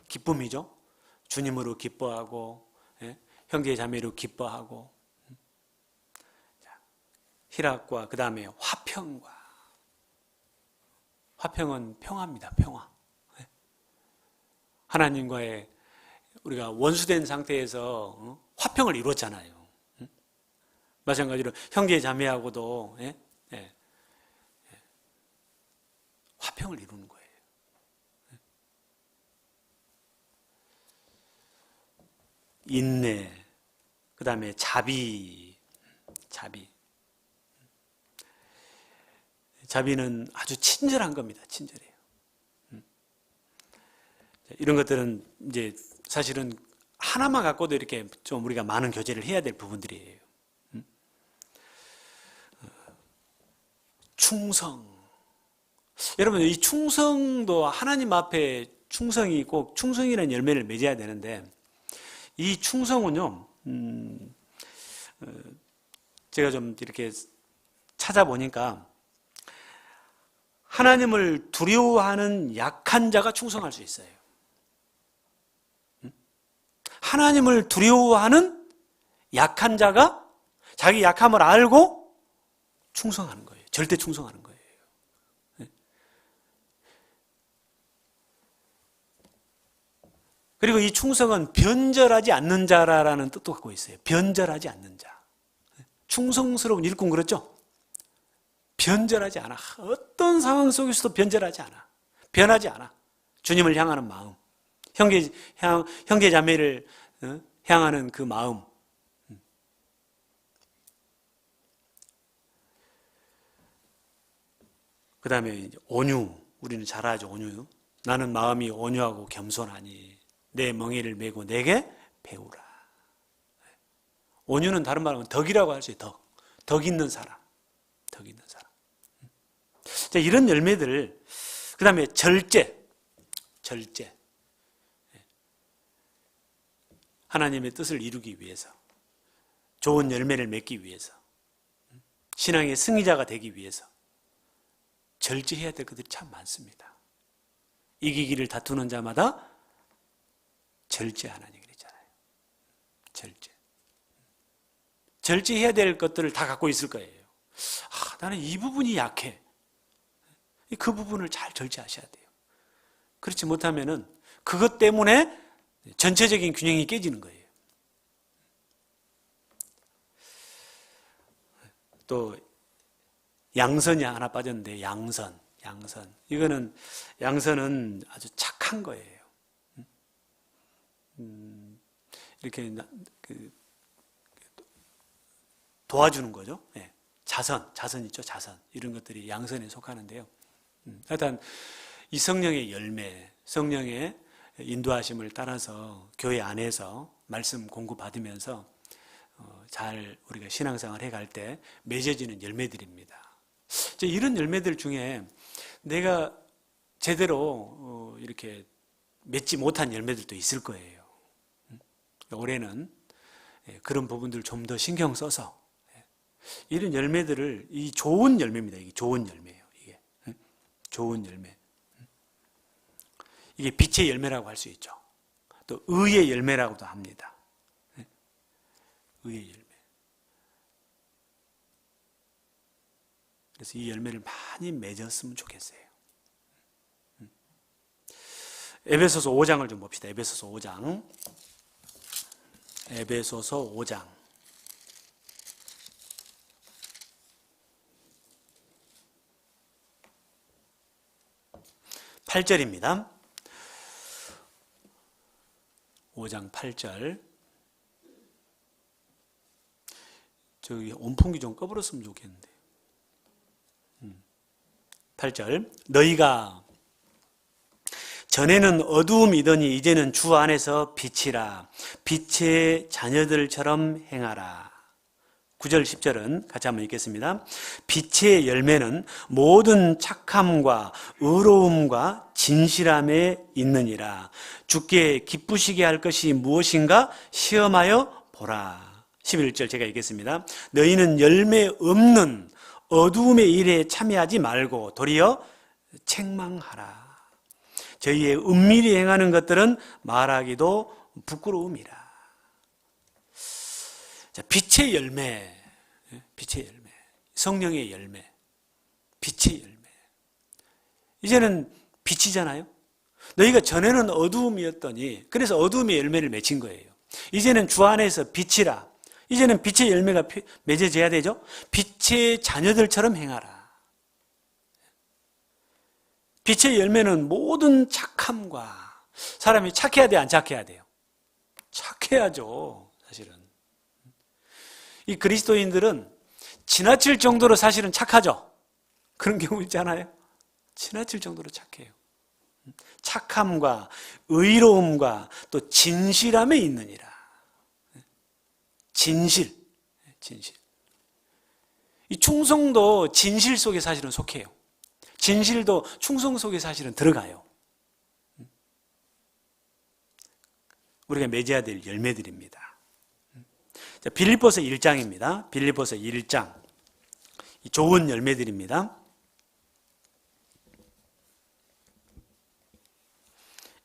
기쁨이죠. 주님으로 기뻐하고 형제 자매로 기뻐하고. 희락과 그 다음에 화평은 평화입니다. 평화. 하나님과의 우리가 원수된 상태에서 화평을 이루었잖아요. 마찬가지로 형제 자매하고도 화평을 이루는 거예요. 인내, 그 다음에 자비는 아주 친절한 겁니다. 친절해요. 이런 것들은 이제 사실은 하나만 갖고도 이렇게 좀 우리가 많은 교제를 해야 될 부분들이에요. 충성. 여러분, 이 충성도 하나님 앞에 충성이 꼭 충성이라는 열매를 맺어야 되는데, 이 충성은요, 제가 좀 이렇게 찾아보니까 하나님을 두려워하는 약한 자가 충성할 수 있어요. 하나님을 두려워하는 약한 자가 자기 약함을 알고 충성하는 거예요. 절대 충성하는 거예요. 그리고 이 충성은 변절하지 않는 자라는 뜻도 갖고 있어요. 변절하지 않는 자. 충성스러운 일꾼 그렇죠? 변절하지 않아. 어떤 상황 속에서도 변절하지 않아. 변하지 않아. 주님을 향하는 마음. 형제 자매를 향하는 그 마음. 그 다음에 온유. 우리는 잘 알죠. 온유. 나는 마음이 온유하고 겸손하니 내 멍에를 메고 내게 배우라. 온유는 다른 말로 덕이라고 할 수 있어요. 덕 있는 사람. 자, 이런 열매들. 그 다음에 절제. 하나님의 뜻을 이루기 위해서, 좋은 열매를 맺기 위해서, 신앙의 승리자가 되기 위해서 절제해야 될 것들이 참 많습니다. 이기기를 다투는 자마다 절제하나니 그랬잖아요. 절제해야 될 것들을 다 갖고 있을 거예요. 나는 이 부분이 약해. 그 부분을 잘 절제하셔야 돼요. 그렇지 못하면은 그것 때문에 전체적인 균형이 깨지는 거예요. 또 양선이 하나 빠졌는데 양선. 양선은 아주 착한 거예요. 이렇게 도와주는 거죠. 자선 있죠. 자선. 이런 것들이 양선에 속하는데요. 하여튼 이 성령의 열매, 성령의 인도하심을 따라서 교회 안에서 말씀 공급받으면서 잘 우리가 신앙생활 해갈 때 맺어지는 열매들입니다. 이런 열매들 중에 내가 제대로 이렇게 맺지 못한 열매들도 있을 거예요. 올해는 그런 부분들 좀 더 신경 써서 이런 열매들을, 이 좋은 열매입니다. 이게 좋은 열매예요. 이게 좋은 열매. 이게 빛의 열매라고 할 수 있죠. 또 의의 열매라고도 합니다. 의의 열매. 그래서 이 열매를 많이 맺었으면 좋겠어요. 에베소서 5장을 좀 봅시다. 에베소서 5장. 에베소서 5장. 8절입니다. 5장 8절. 저기 온풍기 좀 꺼버렸으면 좋겠는데. 8절. 너희가 전에는 어두움이더니 이제는 주 안에서 빛이라. 빛의 자녀들처럼 행하라. 9절 10절은 같이 한번 읽겠습니다. 빛의 열매는 모든 착함과 의로움과 진실함에 있느니라. 주께 기쁘시게 할 것이 무엇인가 시험하여 보라. 11절 제가 읽겠습니다. 너희는 열매 없는 어두움의 일에 참여하지 말고 도리어 책망하라. 저희의 은밀히 행하는 것들은 말하기도 부끄러움이라. 자, 빛의 열매, 빛의 열매, 성령의 열매, 빛의 열매. 이제는 빛이잖아요. 너희가 전에는 어두움이었더니, 그래서 어두움의 열매를 맺힌 거예요. 이제는 주 안에서 빛이라. 이제는 빛의 열매가 맺어져야 되죠. 빛의 자녀들처럼 행하라. 빛의 열매는 모든 착함과, 사람이 착해야 돼, 안 착해야 돼요? 착해야죠, 사실은. 이 그리스도인들은 지나칠 정도로 사실은 착하죠. 그런 경우 있잖아요. 지나칠 정도로 착해요. 착함과 의로움과 또 진실함에 있느니라. 진실. 이 충성도 진실 속에 사실은 속해요. 진실도 충성 속에 사실은 들어가요. 우리가 맺어야 될 열매들입니다. 자, 빌립보서 1장입니다. 빌립보서 1장. 좋은 열매들입니다.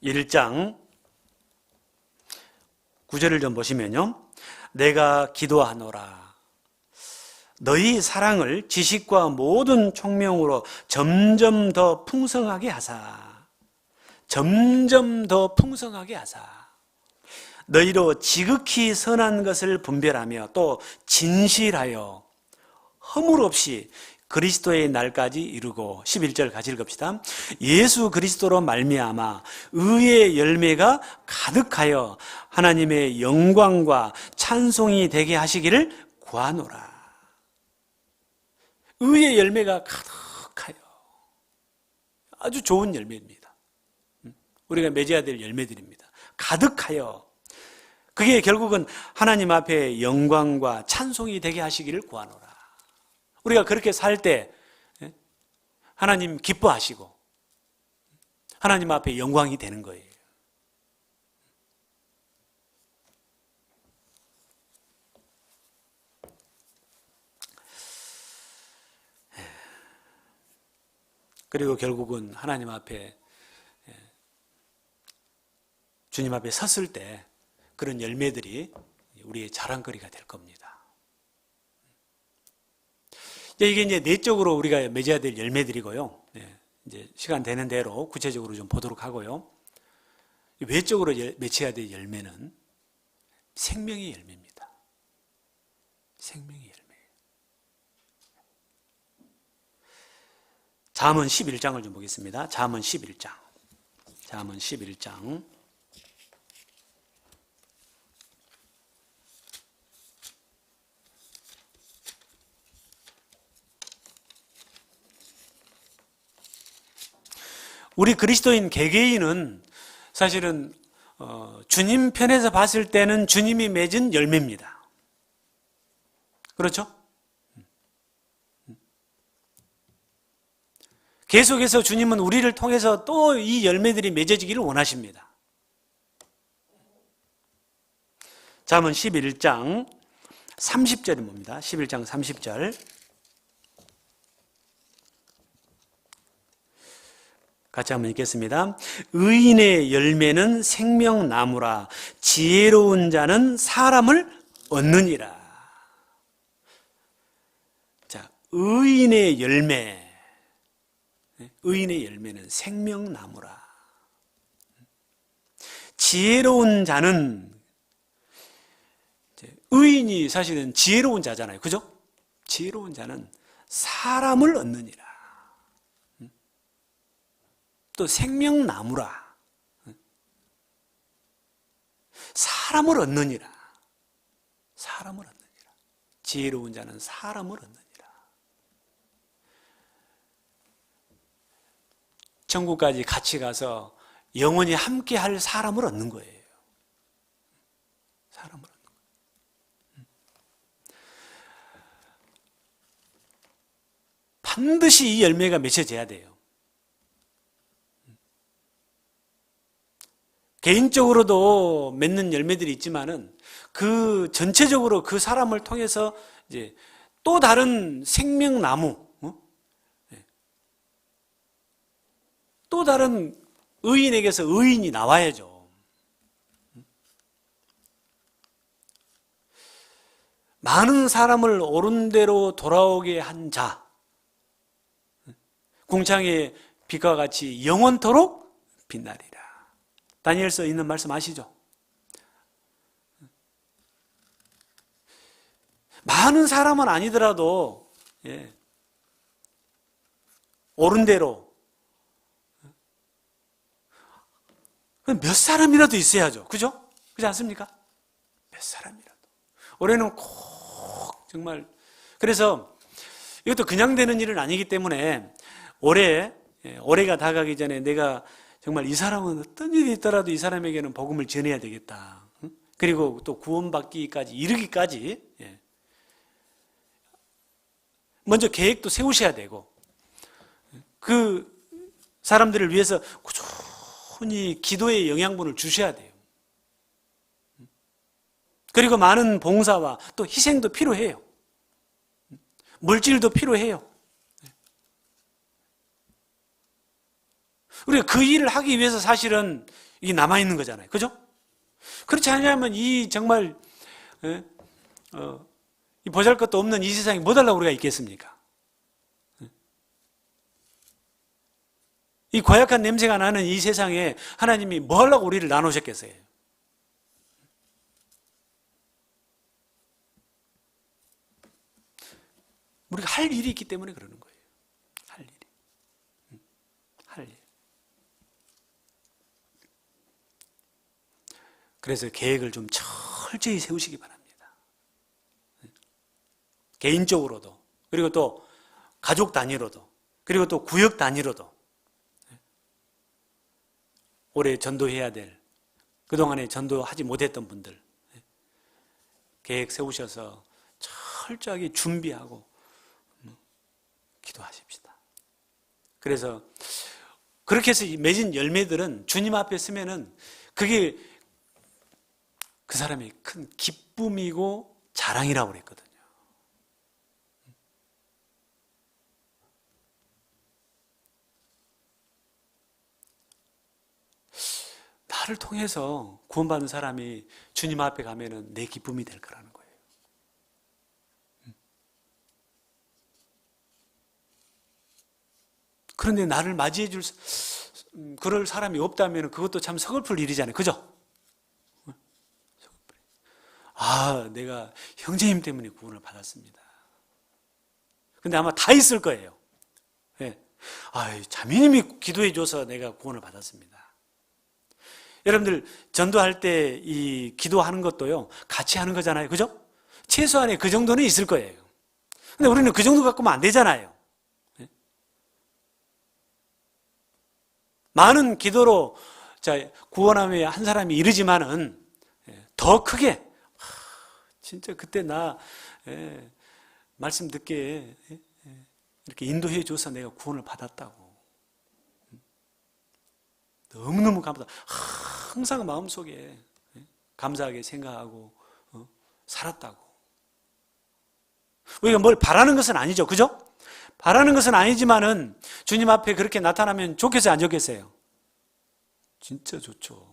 1장 9절을 좀 보시면요. 내가 기도하노라. 너희 사랑을 지식과 모든 총명으로 점점 더 풍성하게 하사. 점점 더 풍성하게 하사. 너희로 지극히 선한 것을 분별하며 또 진실하여 허물 없이 그리스도의 날까지 이루고. 11절 같이 읽읍시다. 예수 그리스도로 말미암아 의의 열매가 가득하여 하나님의 영광과 찬송이 되게 하시기를 구하노라. 의의 열매가 가득하여. 아주 좋은 열매입니다. 우리가 맺어야 될 열매들입니다. 가득하여. 그게 결국은 하나님 앞에 영광과 찬송이 되게 하시기를 구하노라. 우리가 그렇게 살 때 하나님 기뻐하시고 하나님 앞에 영광이 되는 거예요. 그리고 결국은 하나님 앞에, 주님 앞에 섰을 때 그런 열매들이 우리의 자랑거리가 될 겁니다. 이게 이제 내적으로 우리가 맺어야 될 열매들이고요. 이제 시간 되는 대로 구체적으로 좀 보도록 하고요. 외적으로 맺혀야 될 열매는 생명의 열매입니다. 생명의 열매. 잠언 11장을 좀 보겠습니다. 잠언 11장. 잠언 11장. 우리 그리스도인 개개인은 사실은 주님 편에서 봤을 때는 주님이 맺은 열매입니다. 그렇죠? 계속해서 주님은 우리를 통해서 또 이 열매들이 맺어지기를 원하십니다. 잠언 11장 30절이 뭡니다. 11장 30절 같이 한번 읽겠습니다. 의인의 열매는 생명나무라 지혜로운 자는 사람을 얻느니라. 자, 의인의 열매, 의인의 열매는 생명나무라. 지혜로운 자는, 의인이 사실은 지혜로운 자잖아요. 그죠? 지혜로운 자는 사람을 얻느니라. 또 생명나무라. 사람을 얻느니라. 사람을 얻느니라. 지혜로운 자는 사람을 얻느니라. 천국까지 같이 가서 영원히 함께 할 사람을 얻는 거예요. 사람을 얻는 거예요. 반드시 이 열매가 맺혀져야 돼요. 개인적으로도 맺는 열매들이 있지만은 그 전체적으로 그 사람을 통해서 이제 또 다른 생명나무, 또 다른 의인에게서 의인이 나와야죠. 많은 사람을 옳은 대로 돌아오게 한 자, 궁창의 빛과 같이 영원토록 빛나리라. 다니엘서 있는 말씀 아시죠? 많은 사람은 아니더라도 옳은 대로 몇 사람이라도 있어야죠. 그죠? 그렇지 않습니까? 몇 사람이라도. 올해는 꼭 정말, 그래서 이것도 그냥 되는 일은 아니기 때문에 올해가 다가가기 전에 내가 정말 이 사람은 어떤 일이 있더라도 이 사람에게는 복음을 전해야 되겠다. 그리고 또 구원받기까지 이르기까지 먼저 계획도 세우셔야 되고, 그 사람들을 위해서 꾸준히 기도의 영양분을 주셔야 돼요. 그리고 많은 봉사와 또 희생도 필요해요. 물질도 필요해요. 우리가 그 일을 하기 위해서 사실은 이게 남아있는 거잖아요. 그죠? 그렇지 않으면 이 정말, 이 보잘 것도 없는 이 세상에 뭐 달라고 우리가 있겠습니까? 이 고약한 냄새가 나는 이 세상에 하나님이 뭐 하려고 우리를 나누셨겠어요? 우리가 할 일이 있기 때문에 그러는 거예요. 할 일이. 할 일. 그래서 계획을 좀 철저히 세우시기 바랍니다. 개인적으로도, 그리고 또 가족 단위로도, 그리고 또 구역 단위로도 올해 전도해야 될, 그동안에 전도하지 못했던 분들 계획 세우셔서 철저하게 준비하고 기도하십시다. 그래서 그렇게 해서 맺은 열매들은 주님 앞에 쓰면은 그게 그 사람의 큰 기쁨이고 자랑이라고 그랬거든요. 나를 통해서 구원받은 사람이 주님 앞에 가면은 내 기쁨이 될 거라는 거예요. 그런데 나를 맞이해 줄 그럴 사람이 없다면 그것도 참 서글플 일이잖아요. 그죠? 아, 내가 형제님 때문에 구원을 받았습니다. 근데 아마 다 있을 거예요. 네. 아, 자매님이 기도해 줘서 내가 구원을 받았습니다. 여러분들 전도할 때 이 기도하는 것도요, 같이 하는 거잖아요. 그죠? 최소한의 그 정도는 있을 거예요. 근데 우리는 그 정도 갖고는 안 되잖아요. 네? 많은 기도로 구원함에 한 사람이 이르지만은 더 크게 진짜 그때 나 말씀 듣게 이렇게 인도해 줘서 내가 구원을 받았다고. 너무너무 감사하다. 항상 마음속에 감사하게 생각하고 살았다고. 우리가 뭘 바라는 것은 아니죠. 그죠? 바라는 것은 아니지만은 주님 앞에 그렇게 나타나면 좋겠어요? 안 좋겠어요? 진짜 좋죠.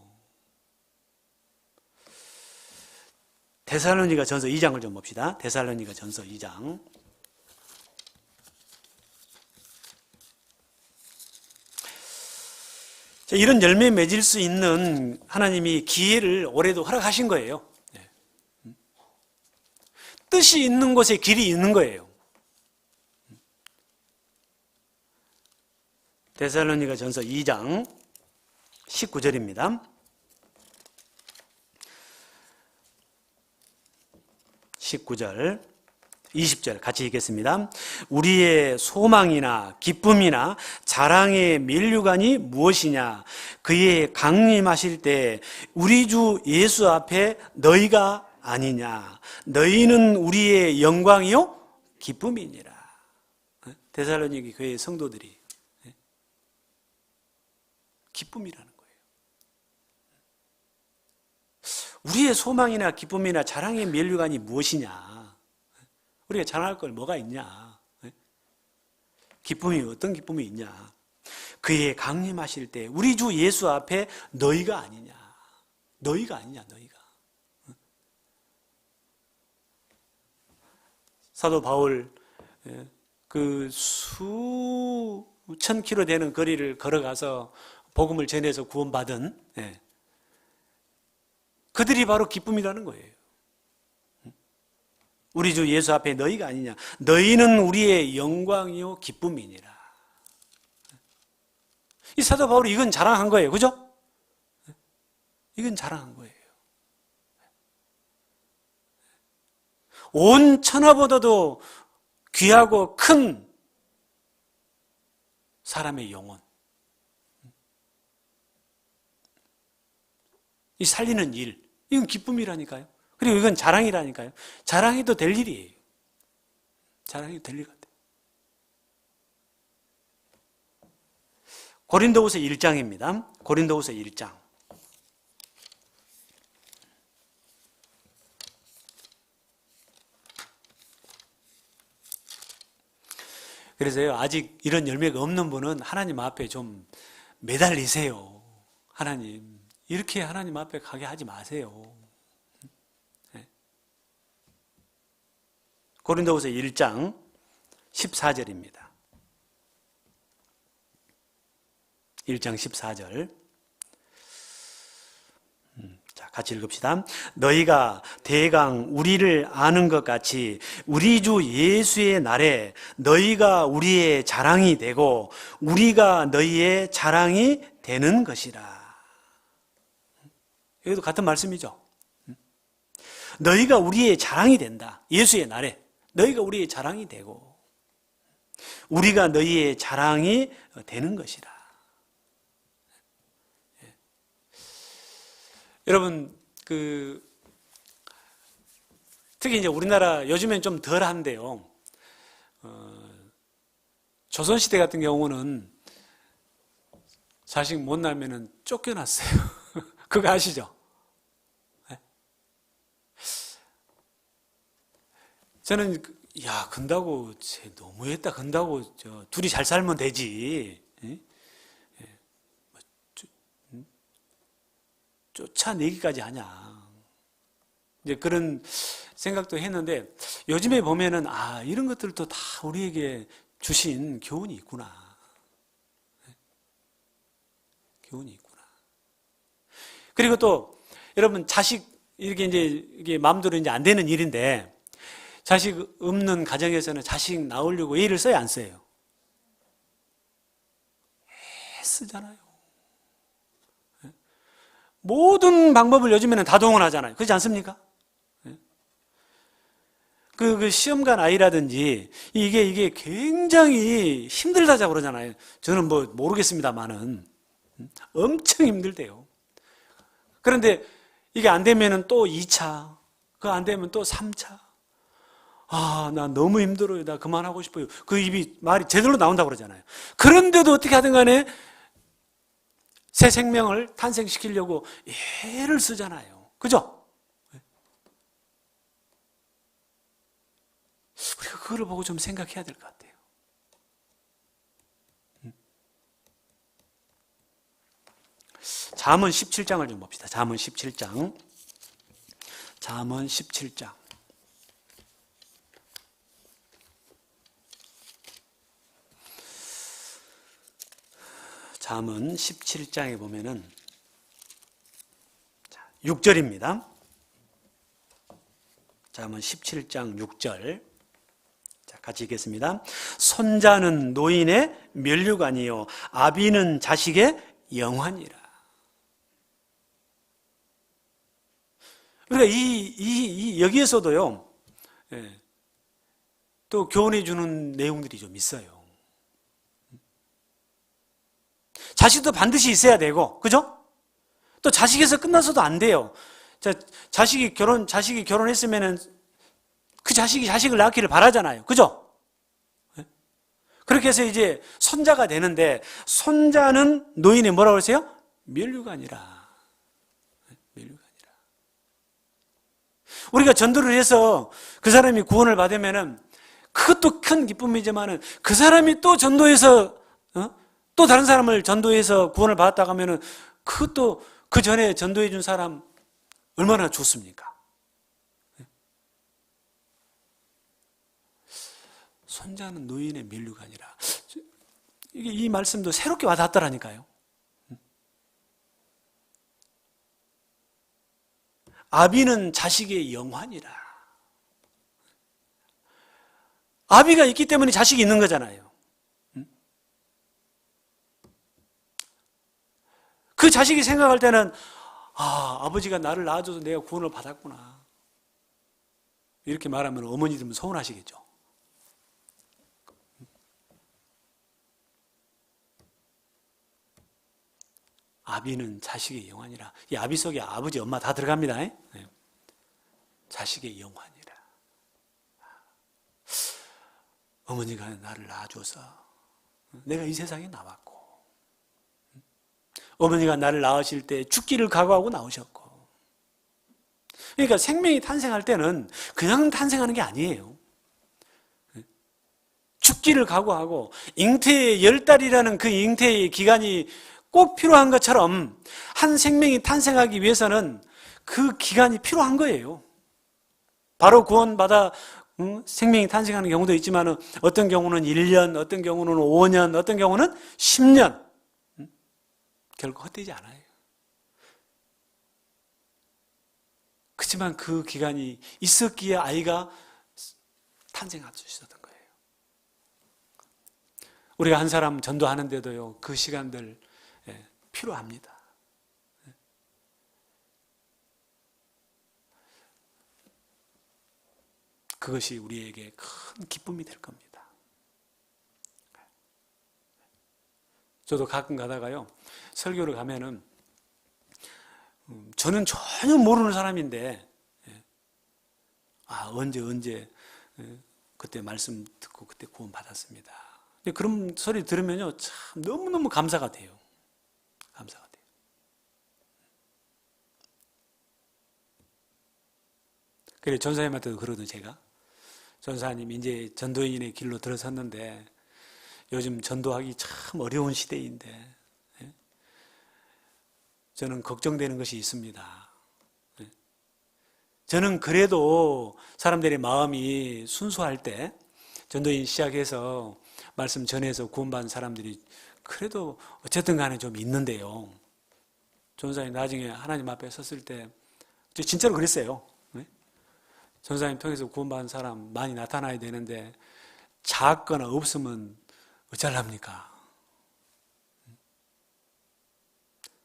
데살로니가 전서 2장을 좀 봅시다. 데살로니가 전서 2장. 이런 열매 맺을 수 있는 하나님이 기회를 올해도 허락하신 거예요. 뜻이 있는 곳에 길이 있는 거예요. 데살로니가 전서 2장 19절입니다. 19절, 20절 같이 읽겠습니다. 우리의 소망이나 기쁨이나 자랑의 면류관이 무엇이냐? 그의 강림하실 때 우리 주 예수 앞에 너희가 아니냐? 너희는 우리의 영광이요 기쁨이니라. 데살로니가 교회 성도들이 기쁨이라는 거예요. 우리의 소망이나 기쁨이나 자랑의 면류관이 무엇이냐? 우리가 자랑할 걸 뭐가 있냐? 기쁨이 어떤 기쁨이 있냐? 그의 강림하실 때 우리 주 예수 앞에 너희가 아니냐? 너희가 아니냐? 너희가. 사도 바울 그 수천 킬로 되는 거리를 걸어가서 복음을 전해서 구원받은 그들이 바로 기쁨이라는 거예요. 우리 주 예수 앞에 너희가 아니냐? 너희는 우리의 영광이요 기쁨이니라. 이 사도 바울이 이건 자랑한 거예요. 그죠? 이건 자랑한 거예요. 온 천하보다도 귀하고 큰 사람의 영혼. 이 살리는 일. 이건 기쁨이라니까요. 그리고 이건 자랑이라니까요. 자랑해도 될 일이에요. 자랑해도 될 일 같아요. 고린도후서 1장입니다. 고린도후서 1장. 그래서요, 아직 이런 열매가 없는 분은 하나님 앞에 좀 매달리세요. 하나님, 이렇게 하나님 앞에 가게 하지 마세요. 고린도후서 1장 14절입니다. 1장 14절. 자, 같이 읽읍시다. 너희가 대강 우리를 아는 것 같이 우리 주 예수의 날에 너희가 우리의 자랑이 되고 우리가 너희의 자랑이 되는 것이라. 여기도 같은 말씀이죠. 너희가 우리의 자랑이 된다. 예수의 날에 너희가 우리의 자랑이 되고 우리가 너희의 자랑이 되는 것이라. 여러분, 특히 이제 우리나라 요즘엔 좀 덜한데요. 조선시대 같은 경우는 자식 못 낳으면 쫓겨났어요. 그거 아시죠? 저는 야, 근다고 너무했다. 근다고 둘이 잘 살면 되지. 쫓아내기까지 하냐. 이제 그런 생각도 했는데 요즘에 보면은 이런 것들도 다 우리에게 주신 교훈이 있구나. 교훈이 있구나. 그리고 또 여러분 자식 이게 마음대로 이제 안 되는 일인데 자식 없는 가정에서는 자식 낳으려고 애를 써야 안 써요? 쓰잖아요. 모든 방법을 요즘에는 다 동원하잖아요. 그렇지 않습니까? 그 시험관 아이라든지 이게 굉장히 힘들다고 그러잖아요. 저는 뭐 모르겠습니다만은 엄청 힘들대요. 그런데 이게 안 되면은 또 2차, 그거 안 되면 또 3차. 아, 나 너무 힘들어요. 나 그만하고 싶어요. 그 입이 말이 제대로 나온다고 그러잖아요. 그런데도 어떻게 하든 간에 새 생명을 탄생시키려고 애를 쓰잖아요. 그죠? 우리가 그거를 보고 좀 생각해야 될 것 같아요. 잠언 17장을 좀 봅시다. 잠언 17장. 잠언 17장. 잠언 17장에 보면은 6절입니다. 잠언 17장 6절. 자, 같이 읽겠습니다. 손자는 노인의 면류관이요 아비는 자식의 영환이라. 그러니까 여기에서도요, 예, 또 교훈해 주는 내용들이 좀 있어요. 자식도 반드시 있어야 되고, 그죠? 또 자식에서 끝나서도 안 돼요. 자, 자식이 결혼했으면은 그 자식이 자식을 낳기를 바라잖아요. 그죠? 예? 그렇게 해서 이제 손자가 되는데, 손자는 노인의 뭐라고 그러세요? 면류관이라. 면류관. 우리가 전도를 해서 그 사람이 구원을 받으면은 그것도 큰 기쁨이지만은 그 사람이 또 전도해서 또 다른 사람을 전도해서 구원을 받았다고 하면은 그것도 그 전에 전도해 준 사람 얼마나 좋습니까? 손자는 노인의 면류관이라. 이 말씀도 새롭게 와닿더라니까요. 아비는 자식의 영환이라. 아비가 있기 때문에 자식이 있는 거잖아요. 그 자식이 생각할 때는 아버지가 나를 낳아줘서 내가 구원을 받았구나. 이렇게 말하면 어머니들은 서운하시겠죠. 아비는 자식의 영환이라. 이 아비 속에 아버지, 엄마 다 들어갑니다. 네. 자식의 영환이라. 어머니가 나를 낳아줘서 내가 이 세상에 나왔고, 어머니가 나를 낳으실 때 죽기를 각오하고 나오셨고, 그러니까 생명이 탄생할 때는 그냥 탄생하는 게 아니에요. 죽기를 각오하고 잉태의 10달이라는 그 잉태의 기간이 꼭 필요한 것처럼 한 생명이 탄생하기 위해서는 그 기간이 필요한 거예요. 바로 구원받아 생명이 탄생하는 경우도 있지만 어떤 경우는 1년, 어떤 경우는 5년, 어떤 경우는 10년. 결코 헛되지 않아요. 그렇지만 그 기간이 있었기에 아이가 탄생할 수 있었던 거예요. 우리가 한 사람 전도하는데도요, 그 시간들 필요합니다. 그것이 우리에게 큰 기쁨이 될 겁니다. 저도 가끔 가다가요, 설교를 가면은 저는 전혀 모르는 사람인데 언제 그때 말씀 듣고 그때 구원 받았습니다. 근데 그런 소리 들으면요, 참 너무너무 감사가 돼요. 감사가 돼요. 그래, 전사님한테도 그러던 제가, 전사님 이제 전도인의 길로 들어섰는데 요즘 전도하기 참 어려운 시대인데 저는 걱정되는 것이 있습니다. 저는 그래도 사람들의 마음이 순수할 때 전도인 시작해서 말씀 전해서 구원받은 사람들이 그래도 어쨌든 간에 좀 있는데요. 전사님 나중에 하나님 앞에 섰을 때 저 진짜로 그랬어요. 전사님 통해서 구원받은 사람 많이 나타나야 되는데 작거나 없으면 어쩌랍니까?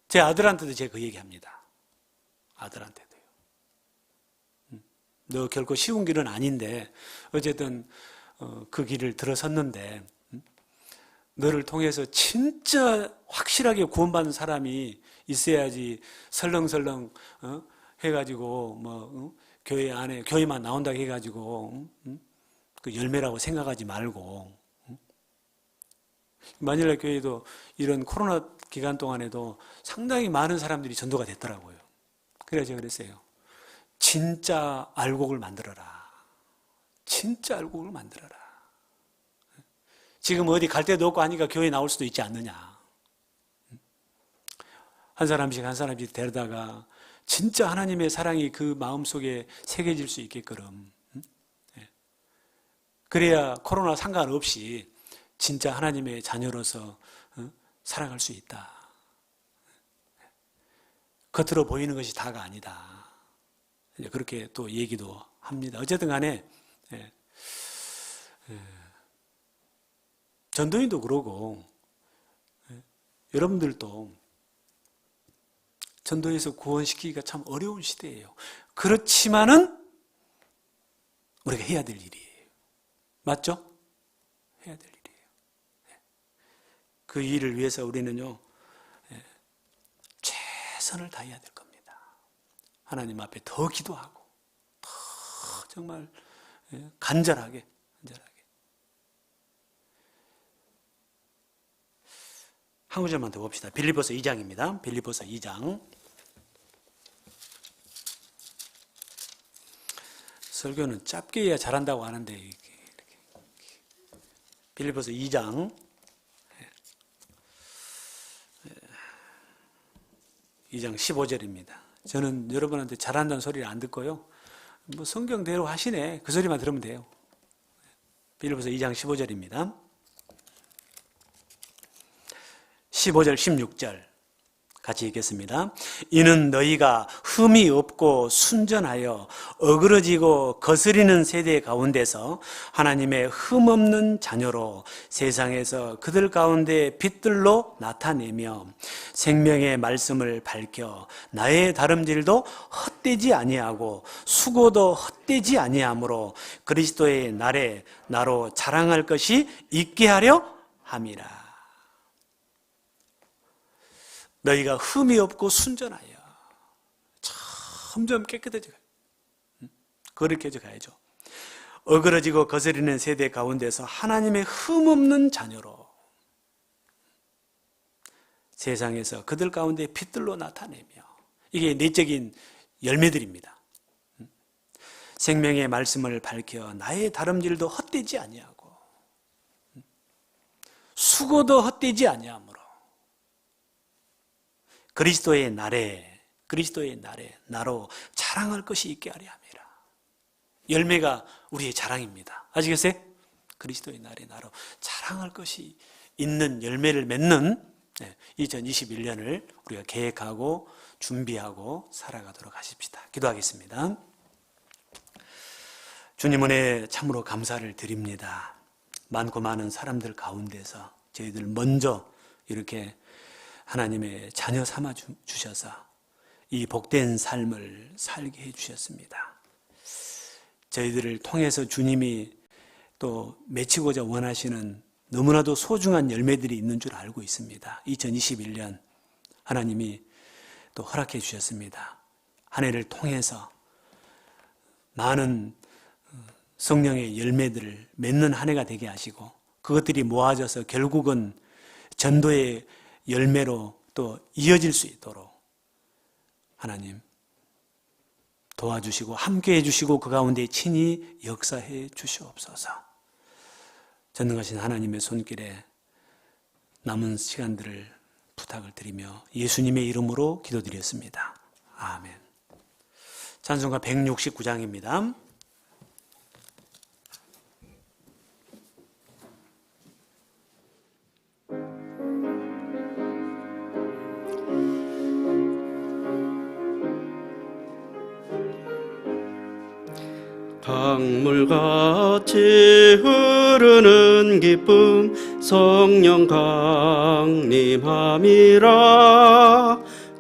제 아들한테도 제가 그 얘기합니다. 아들한테도요. 너 결코 쉬운 길은 아닌데 어쨌든 그 길을 들어섰는데 너를 통해서 진짜 확실하게 구원받는 사람이 있어야지 설렁설렁 해가지고 교회 안에 교회만 나온다고 해가지고 그 열매라고 생각하지 말고, 마닐라 교회도 이런 코로나 기간 동안에도 상당히 많은 사람들이 전도가 됐더라고요. 그래서 제가 그랬어요. 진짜 알곡을 만들어라. 진짜 알곡을 만들어라. 지금 어디 갈 데도 없고 하니까 교회 나올 수도 있지 않느냐. 한 사람씩 데려다가 진짜 하나님의 사랑이 그 마음속에 새겨질 수 있게끔, 그래야 코로나 상관없이 진짜 하나님의 자녀로서 살아갈 수 있다. 겉으로 보이는 것이 다가 아니다. 그렇게 또 얘기도 합니다. 어쨌든 간에 전도인도 그러고 여러분들도 전도에서 구원시키기가 참 어려운 시대예요. 그렇지만은 우리가 해야 될 일이에요. 맞죠? 해야 될 일이에요. 그 일을 위해서 우리는요, 최선을 다해야 될 겁니다. 하나님 앞에 더 기도하고, 더 정말 간절하게. 한 구절만 더 봅시다. 빌립보서 2장입니다. 빌립보서 2장. 설교는 짧게 해야 잘한다고 하는데, 이렇게. 빌립보서 2장. 2장 15절입니다. 저는 여러분한테 잘한다는 소리를 안 듣고요. 뭐 성경대로 하시네. 그 소리만 들으면 돼요. 빌립보서 2장 15절입니다. 15절, 16절 같이 읽겠습니다. 이는 너희가 흠이 없고 순전하여 어그러지고 거스리는 세대 가운데서 하나님의 흠없는 자녀로 세상에서 그들 가운데 빛들로 나타내며 생명의 말씀을 밝혀 나의 다름질도 헛되지 아니하고 수고도 헛되지 아니하므로 그리스도의 날에 나로 자랑할 것이 있게 하려 함이라. 너희가 흠이 없고 순전하여 점점 깨끗해져 가요. 거룩해져 가야죠. 어그러지고 거스리는 세대 가운데서 하나님의 흠없는 자녀로 세상에서 그들 가운데 빛들로 나타내며, 이게 내적인 열매들입니다. 생명의 말씀을 밝혀 나의 다름질도 헛되지 아니하고 수고도 헛되지 아니하므로 그리스도의 날에 나로 자랑할 것이 있게 하려 함이라. 열매가 우리의 자랑입니다. 아시겠어요? 그리스도의 날에 나로 자랑할 것이 있는 열매를 맺는 2021년을 우리가 계획하고 준비하고 살아가도록 하십시다. 기도하겠습니다. 주님 은혜 참으로 감사를 드립니다. 많고 많은 사람들 가운데서 저희들 먼저 이렇게 하나님의 자녀 삼아 주셔서 이 복된 삶을 살게 해 주셨습니다. 저희들을 통해서 주님이 또 맺히고자 원하시는 너무나도 소중한 열매들이 있는 줄 알고 있습니다. 2021년 하나님이 또 허락해 주셨습니다. 한 해를 통해서 많은 성령의 열매들을 맺는 한 해가 되게 하시고, 그것들이 모아져서 결국은 전도의 열매로 또 이어질 수 있도록 하나님 도와주시고 함께 해주시고 그 가운데 친히 역사해 주시옵소서. 전능하신 하나님의 손길에 남은 시간들을 부탁을 드리며 예수님의 이름으로 기도드렸습니다. 아멘. 찬송가 169장입니다. 강물같이 흐르는 기쁨 성령 강림함이라.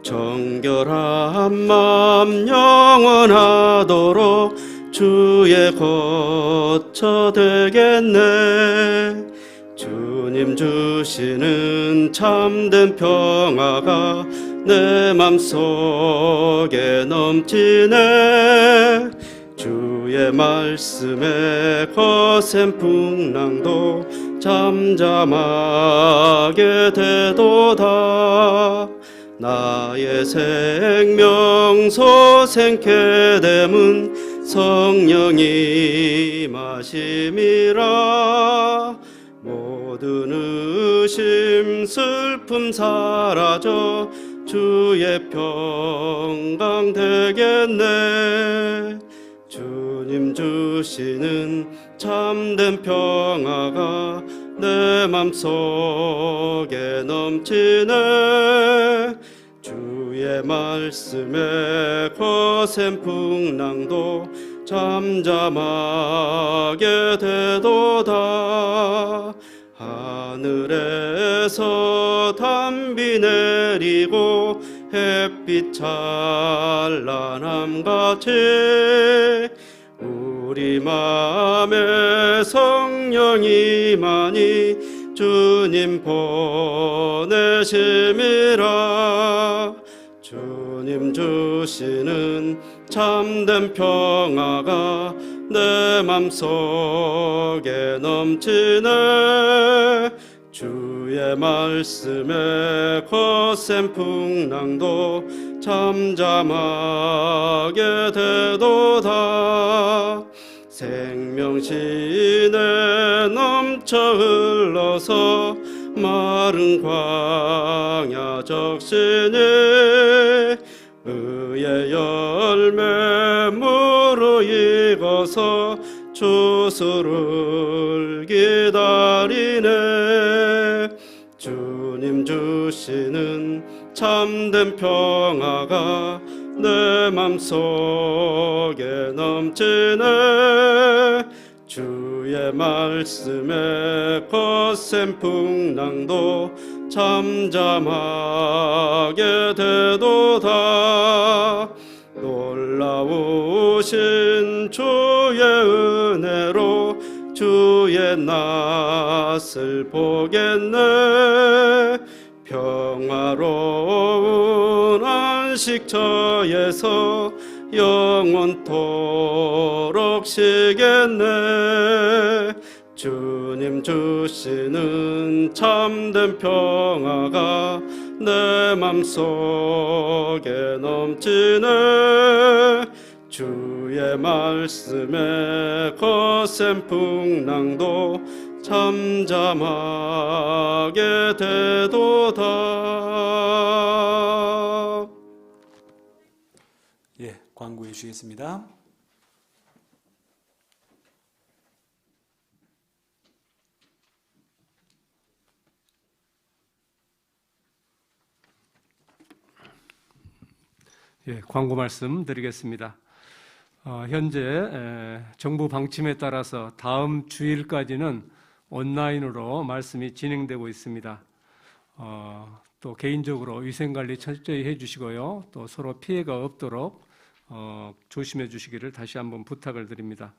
정결한 맘 영원하도록 주의 거처 되겠네. 주님 주시는 참된 평화가 내 맘속에 넘치네. 주의 주의 말씀에 거센 풍랑도 잠잠하게 되도다. 나의 생명소 생케 됨은 성령이 마심이라. 모든 의심 슬픔 사라져 주의 평강 되겠네. 주님 주시는 참된 평화가 내 맘속에 넘치네. 주의 말씀에 거센 풍랑도 잠잠하게 되도다. 하늘에서 단비 내리고 햇빛 찬란함같이 우리 맘에 성령이 많이 주님 보내심이라. 주님 주시는 참된 평화가 내 맘속에 넘치네. 주의 말씀에 거센 풍랑도 잠잠하게 되도다. 생명신에 넘쳐 흘러서 마른 광야 적시니 의의 열매 무르익어서 주수를 기다리네. 주님 주시는 참된 평화가 내 맘속에 넘치네. 주의 말씀에 거센 풍랑도 잠잠하게 되도다. 놀라우신 주의 은혜로 주의 낯을 보겠네. 평화로운 안식처에서 영원토록 쉬겠네. 주님 주시는 참된 평화가 내 맘속에 넘치네. 주의 말씀에 거센 풍랑도 잠잠하게 되도다. 예, 광고해 주시겠습니다. 예, 광고 말씀 드리겠습니다. 현재 정부 방침에 따라서 다음 주일까지는 온라인으로 말씀이 진행되고 있습니다. 또 개인적으로 위생관리 철저히 해주시고요. 또 서로 피해가 없도록 조심해 주시기를 다시 한번 부탁을 드립니다.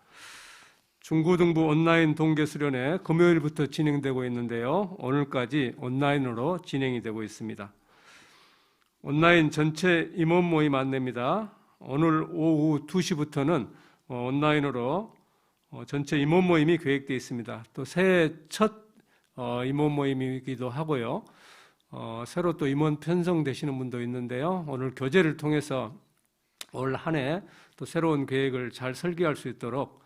중고등부 온라인 동계수련회 금요일부터 진행되고 있는데요. 오늘까지 온라인으로 진행이 되고 있습니다. 온라인 전체 임원 모임 안내입니다. 오늘 오후 2시부터는 온라인으로 전체 임원 모임이 계획되어 있습니다. 또 새해 첫 임원 모임이기도 하고요. 새로 또 임원 편성되시는 분도 있는데요. 오늘 교재를 통해서 올 한 해 또 새로운 계획을 잘 설계할 수 있도록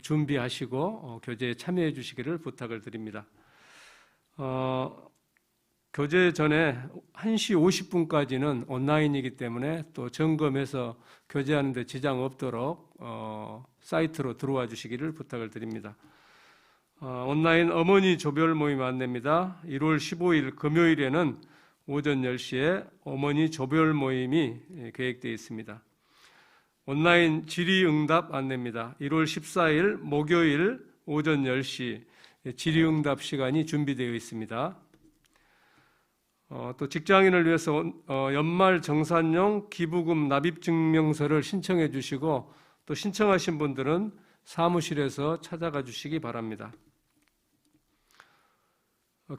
준비하시고 교재에 참여해 주시기를 부탁을 드립니다. 교재 전에 1시 50분까지는 온라인이기 때문에 또 점검해서 교재하는 데 지장 없도록 사이트로 들어와 주시기를 부탁을 드립니다. 온라인 어머니 조별 모임 안내입니다. 1월 15일 금요일에는 오전 10시에 어머니 조별 모임이 계획되어 있습니다. 온라인 질의응답 안내입니다. 1월 14일 목요일 오전 10시 질의응답 시간이 준비되어 있습니다. 또 직장인을 위해서 연말 정산용 기부금 납입증명서를 신청해 주시고 또 신청하신 분들은 사무실에서 찾아가 주시기 바랍니다.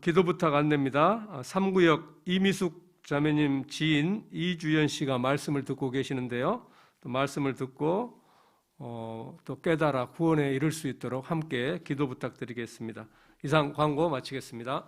기도 부탁 안내입니다. 3구역 이미숙 자매님 지인 이주연 씨가 말씀을 듣고 계시는데요. 또 말씀을 듣고 또 깨달아 구원에 이를 수 있도록 함께 기도 부탁드리겠습니다. 이상 광고 마치겠습니다.